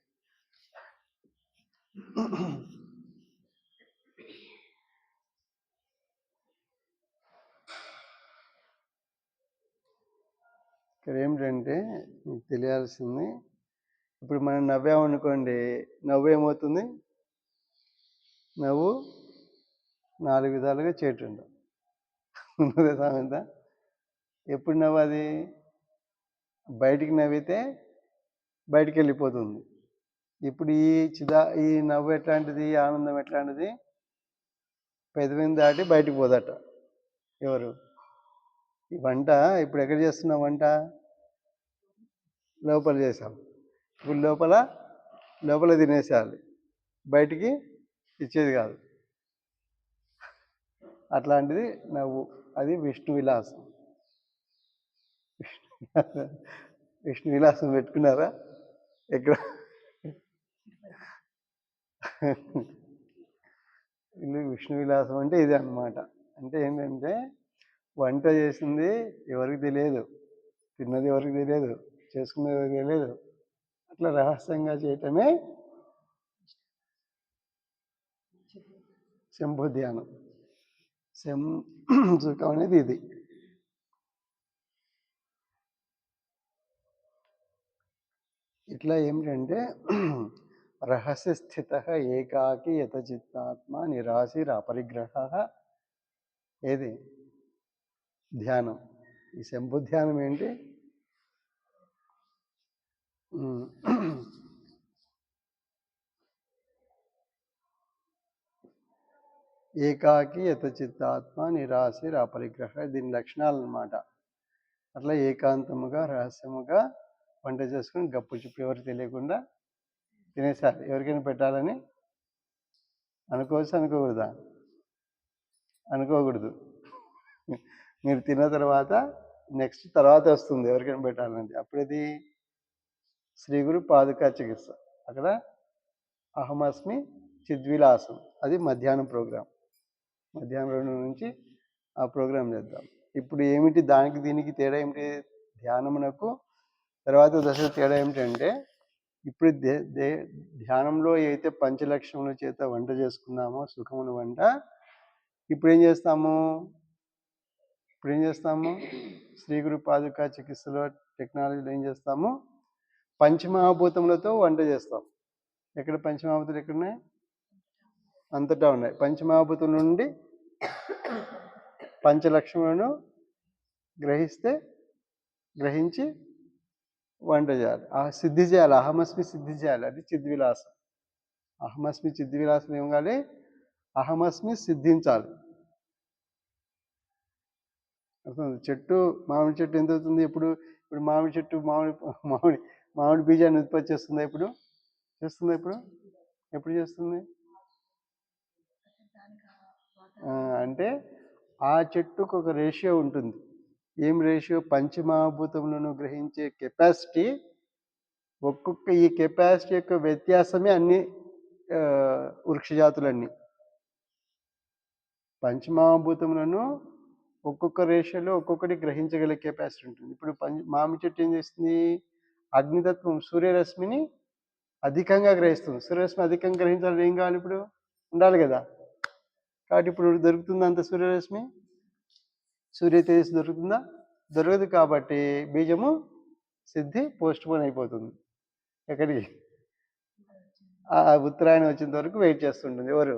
ఇక్కడ ఏమిటంటే మీకు తెలియాల్సింది, ఇప్పుడు మనం నవ్వామనుకోండి, నవ్వు ఏమవుతుంది? నవ్వు 4 విధాలుగా చేటుండ సామెత. ఎప్పుడు నవ్వు అది? బయటికి నవ్వితే బయటికి వెళ్ళిపోతుంది. ఇప్పుడు ఈ నవ్వు ఎట్లాంటిది, ఆనందం ఎట్లాంటిది? పెదవిని దాటి బయటికి పోదట. ఎవరు? ఈ వంట ఇప్పుడు ఎక్కడ చేస్తున్నాం? వంట లోపల చేసాం. ఇప్పుడు లోపల తినేసేయాలి, బయటికి ఇచ్చేది కాదు. అట్లాంటిది నవ్వు. అది విష్ణు విలాసం. విష్ణు విలాసం పెట్టుకున్నారా? ఎక్కడ? విష్ణు విలాసం అంటే ఇది అన్నమాట. అంటే ఏంటంటే వంట చేసింది ఎవరికి తెలియదు, తిన్నది ఎవరికి తెలియదు, చేసుకున్నది ఎవరికి తెలియదు. అట్లా రహస్యంగా చేయటమే శంభు ధ్యానం. సుఖం అనేది ఇది. ఇట్లా ఏమిటంటే రహస్య స్థిత ఏకాకి యతచిత్తాత్మ నిరాశిర్ అపరిగ్రహ. ఏది ధ్యానం? ఈ శంభు ధ్యానం ఏంటి? ఏకాకి యతచిత్తాత్మ నిరాశిర్ అపరిగ్రహ. దీని లక్షణాలు అన్నమాట. అట్లా ఏకాంతముగా రహస్యముగా వంట చేసుకుని గప్పు చుప్పి ఎవరికి తెలియకుండా తినేసారి. ఎవరికైనా పెట్టాలని అనుకోవచ్చు, అనుకోకూడదా? అనుకోకూడదు. మీరు తిన్న తర్వాత నెక్స్ట్ తర్వాత వస్తుంది ఎవరికైనా పెట్టాలని. అప్పుడేది శ్రీ గురు పాదుకా చికిత్స. అక్కడ అహమస్మి చిద్విలాసం. అది మధ్యాహ్నం ప్రోగ్రాం. మధ్యాహ్నం 2 నుంచి ఆ ప్రోగ్రాం చేద్దాం. ఇప్పుడు ఏమిటి దానికి దీనికి తేడా ఏమిటి? ధ్యానమునకు తర్వాత దశ తేడా ఏమిటంటే, ఇప్పుడు ధ్యానంలో అయితే పంచలక్షణముల చేత వంట చేసుకున్నామో సుఖమును వంట, ఇప్పుడు ఏం చేస్తాము? శ్రీ గురు పాదుకా చికిత్సలో టెక్నాలజీలో ఏం చేస్తాము? పంచమహాభూతములతో వంట చేస్తాం. ఎక్కడ పంచమహాభూతాలు ఎక్కడున్నాయి? అంతటా ఉన్నాయి. పంచమహాభూతం నుండి పంచలక్షణములను గ్రహించి వంట చేయాలి. సిద్ధి చేయాలి. అహమస్మి సిద్ధి చేయాలి. అది చిద్విలాసం. అహమస్మి చిద్విలాసం ఏం కావాలి? అహమస్మి సిద్ధించాలి. మామిడి చెట్టు ఎంత అవుతుంది? ఇప్పుడు మామిడి చెట్టు మామిడి బీజాన్ని ఉత్పత్తి చేస్తుందా? ఎప్పుడు చేస్తుంది? అంటే ఆ చెట్టుకు ఒక రేషియో ఉంటుంది. ఏం రేషియో? పంచమహాభూతములను గ్రహించే కెపాసిటీ. ఒక్కొక్క ఈ కెపాసిటీ యొక్క వ్యత్యాసమే అన్ని వృక్షజాతులన్నీ. పంచమహాభూతములను ఒక్కొక్క రేషియోలో ఒక్కొక్కటి గ్రహించగల కెపాసిటీ ఉంటుంది. ఇప్పుడు మామిడి చెట్టు ఏం చేస్తుంది? అగ్నితత్వం సూర్యరశ్మిని అధికంగా గ్రహిస్తుంది. సూర్యరశ్మి అధికంగా గ్రహించాలంటే ఏం కావాలి ఇప్పుడు? ఉండాలి కదా. కాబట్టి ఇప్పుడు దొరుకుతుందా అంత సూర్యరశ్మి? సూర్య తేజస్సు దొరుకుతుందా? దొరకదు. కాబట్టి బీజము సిద్ధి పోస్ట్పోన్ అయిపోతుంది. ఎక్కడికి? ఉత్తరాయణం వచ్చేంత వరకు వెయిట్ చేస్తుంటుంది. ఎవరు?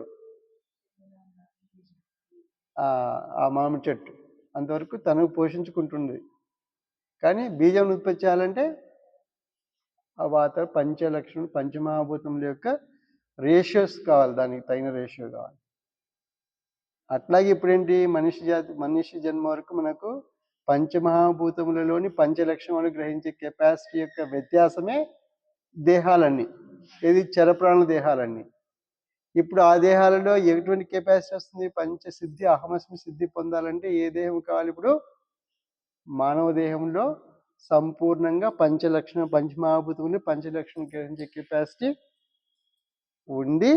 ఆ మామిడి చెట్టు అంతవరకు తను పోషించుకుంటుంది. కానీ బీజం ఉత్పత్తి చేయాలంటే ఆ వాత పంచలక్షణం పంచమహాభూతముల యొక్క రేషియోస్ కావాలి, దానికి తగిన రేషియో కావాలి. అట్లాగే ఇప్పుడేంటి, మనిషి జన్మ వరకు మనకు పంచమహాభూతములలోని పంచలక్షణాలు గ్రహించే కెపాసిటీ యొక్క వ్యత్యాసమే దేహాలన్నీ. ఇది చరప్రాణ దేహాలన్నీ. ఇప్పుడు ఆ దేహాలలో ఎటువంటి కెపాసిటీ వస్తుంది? పంచసిద్ధి అహమస్మి సిద్ధి పొందాలంటే ఏ దేహం కావాలి? ఇప్పుడు మానవ దేహంలో సంపూర్ణంగా పంచమహాభూతములు పంచలక్షణం గ్రహించే కెపాసిటీ ఉండి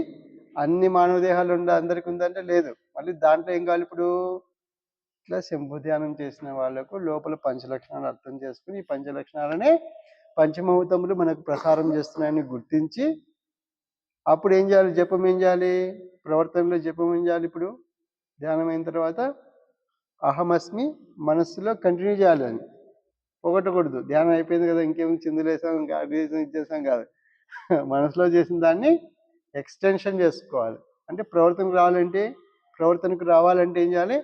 అన్ని మానవ దేహాలు అందరికీ ఉందంటే లేదు. మళ్ళీ దాంట్లో ఏం కావాలి ఇప్పుడు? ఇట్లా శంభు ధ్యానం చేసిన వాళ్ళకు లోపల పంచలక్షణాలు అర్థం చేసుకుని ఈ పంచలక్షణాలనే పంచమహూతములు మనకు ప్రసారం చేస్తున్నాయని గుర్తించి అప్పుడు ఏం చేయాలి? జపం ఏం చేయాలి? ప్రవర్తనలో జపం ఏం చేయాలి? ఇప్పుడు ధ్యానం అయిన తర్వాత అహమస్మి మనస్సులో కంటిన్యూ చేయాలి. అని ఒకటకూడదు. ధ్యానం అయిపోయింది కదా, ఇంకేం చిందులేసాం ఇంకా ఇచ్చేసాం కాదు. మనసులో చేసిన దాన్ని ఎక్స్టెన్షన్ చేసుకోవాలి. అంటే ప్రవర్తనకు రావాలంటే ఏం చేయాలి?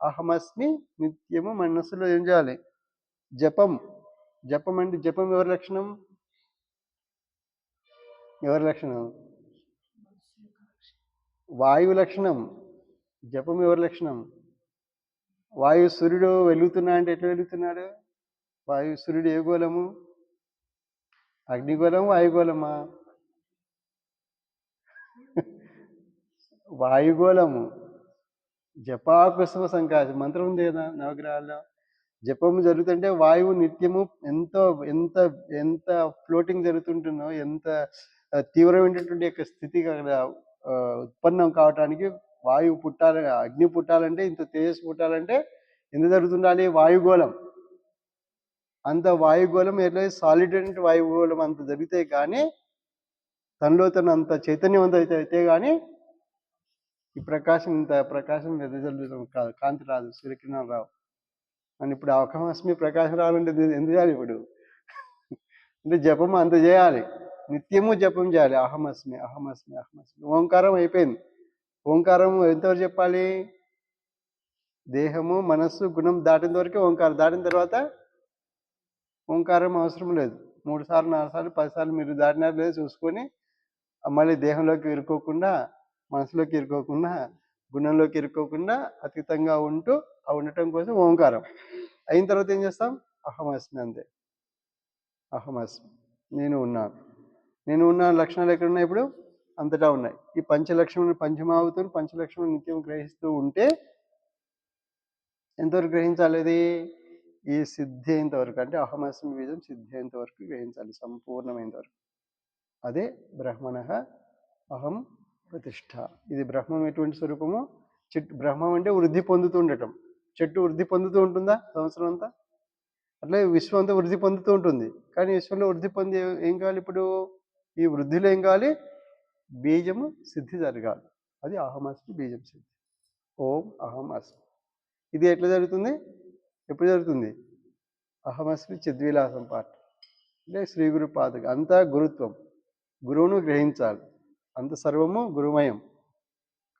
అహమస్మి నిత్యము మనస్సులో ఏం చేయాలి? జపం. అంటే జపం ఎవరి లక్షణం? వాయువు లక్షణం. జపం ఎవరి లక్షణం? వాయు. సూర్యుడు వెలుగుతున్నా అంటే ఎట్లా వెలుగుతున్నాడు? సూర్యుడు ఏ గోళము? అగ్నిగోళము వాయుగోళమా? వాయుగోళము. జపాకుసుమ సంకాశం మంత్రం ఉంది కదా నవగ్రహాల్లో. జపము జరుగుతుంటే వాయువు నిత్యము ఎంత ఎంత ఫ్లోటింగ్ జరుగుతుంటుందో, ఎంత తీవ్రమైనటువంటి యొక్క స్థితి ఉత్పన్నం కావటానికి వాయువు పుట్టాలి, అగ్ని పుట్టాలంటే, ఇంత తేజస్సు పుట్టాలంటే ఎంత జరుగుతుండాలి? వాయుగోళం. అంత వాయుగోళం ఎట్లయితే సాలిడ్ అంటే వాయుగోళం అంత జరిగితే కానీ తనలో తను అంత చైతన్యవంతం అయితే కానీ ఈ ఇంత ప్రకాశం వెదజల్లుతాం కాదు, కాంతి రాదు, సూర్యకిరణాలు రావు. అని ఇప్పుడు అహమస్మి ప్రకాశం రావాలంటే ఎందుకు చేయాలి ఇప్పుడు? అంటే జపము అంత చేయాలి, నిత్యము జపం చేయాలి. అహమస్మి అహమస్మి అహమస్మి. ఓంకారం అయిపోయింది. ఓంకారం ఎంతవరకు చెప్పాలి? దేహము మనస్సు గుణం దాటిన వరకే ఓంకారం. దాటిన తర్వాత ఓంకారం అవసరం లేదు. 3 సార్లు 4 సార్లు 10 సార్లు మీరు దాటినారు లేదు చూసుకొని మళ్ళీ దేహంలోకి ఇరుక్కోకుండా, మనసులోకి ఇరుక్కోకుండా, గుణంలోకి ఇరుక్కోకుండా అతీతంగా ఉంటూ ఉండటం కోసం ఓంకారం. అయిన తర్వాత ఏం చేస్తాం? అహమస్మి. అంతే. అహమస్మి, నేను ఉన్నాను లక్షణాలు ఎక్కడున్నాయి? ఇప్పుడు అంతటా ఉన్నాయి. ఈ పంచలక్షణం పంచమావతులు పంచలక్షణం నిత్యం గ్రహిస్తూ ఉంటే ఎంతవరకు గ్రహించాలి? అది ఈ సిద్ధి అయ్యేంత వరకు, అంటే అహమస్మి బీజం సిద్ధి అయ్యేంత వరకు గ్రహించాలి, సంపూర్ణమైనంత వరకు. అదే బ్రహ్మణః అహం ప్రతిష్ఠ. ఇది బ్రహ్మం ఎటువంటి స్వరూపము? బ్రహ్మం అంటే వృద్ధి పొందుతూ ఉండటం. చెట్టు వృద్ధి పొందుతూ ఉంటుందా సంవత్సరం అంతా? అట్లే విశ్వం అంతా వృద్ధి పొందుతూ ఉంటుంది. కానీ విశ్వంలో వృద్ధి పొంది ఏం కావాలి? ఇప్పుడు ఈ వృద్ధిలో ఏం కావాలి? బీజము సిద్ధి జరగాలి. అది అహమస్మి బీజం సిద్ధి. ఓం అహం అస్మి. ఇది ఎట్లా జరుగుతుంది? ఎప్పుడు జరుగుతుంది? అహమస్మి చిద్విలాసం పాట అంటే శ్రీ గురు పాదక. అంతా గురుత్వం, గురువును గ్రహించాలి. అంత సర్వము గురుమయం.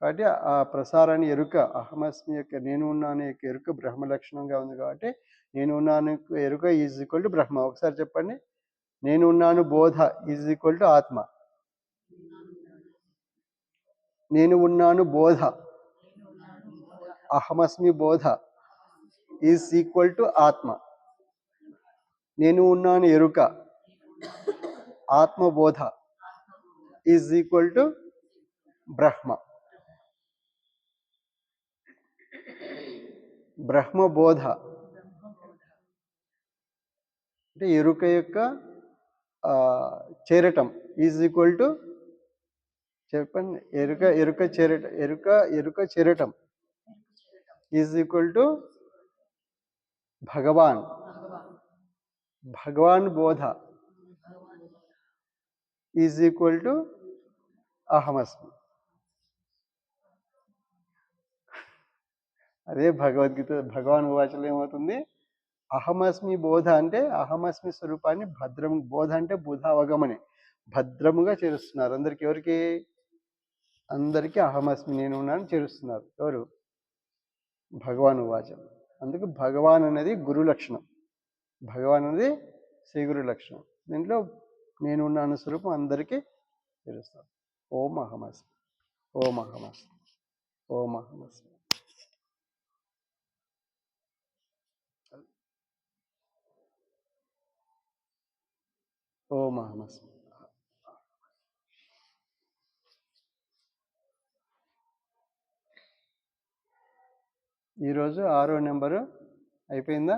కాబట్టి ఆ ప్రసారాన్ని ఎరుక, అహమస్మి యొక్క నేను ఉన్నాను యొక్క ఎరుక బ్రహ్మ లక్షణంగా ఉంది. కాబట్టి నేను ఉన్నాను ఎరుక ఈజ్ ఈక్వల్ టు బ్రహ్మ. ఒకసారి చెప్పండి. నేను ఉన్నాను బోధ ఈజ్ ఈక్వల్ టు ఆత్మ. నేను ఉన్నాను బోధ, అహమస్మి బోధ ఈజ్ ఈక్వల్ టు ఆత్మ. నేను ఉన్నాను ఎరుక ఆత్మబోధ ఈజ్ ఈక్వల్ టు బ్రహ్మ. బ్రహ్మబోధ అంటే ఎరుక యొక్క చేరటం ఈజ్ ఈక్వల్ టు, చెప్పండి, ఎరుక చేరటం ఈజ్ ఈక్వల్ టు భగవాన్ భగవాన్ భగవాన్ బోధ ఈజ్ ఈక్వల్ టు అహమస్మి. అదే భగవద్గీత భగవాన్ వాచలో ఏమవుతుంది, అహమస్మి బోధ అంటే అహమస్మి స్వరూపాన్ని భద్రం, బోధ అంటే బుధ అవగమనే, భద్రముగా చేరుస్తున్నారు అందరికి. ఎవరికి? అందరికీ అహమస్మి నేను ఉన్నాను చేరుస్తున్నారు. ఎవరు? భగవాన్ వాచం. అందుకు భగవాన్ అనేది గురు లక్షణం, భగవాన్ అనేది శ్రీ గురు లక్షణం. దీంట్లో నేను ఉన్నాను స్వరూపం అందరికీ చేరుస్తారు. ఓం అహమస్మి, ఓం అహమస్మి, ఓం అహమస్మి. ఓం అహమస్మి. ఈరోజు 6వ నెంబరు అయిపోయిందా?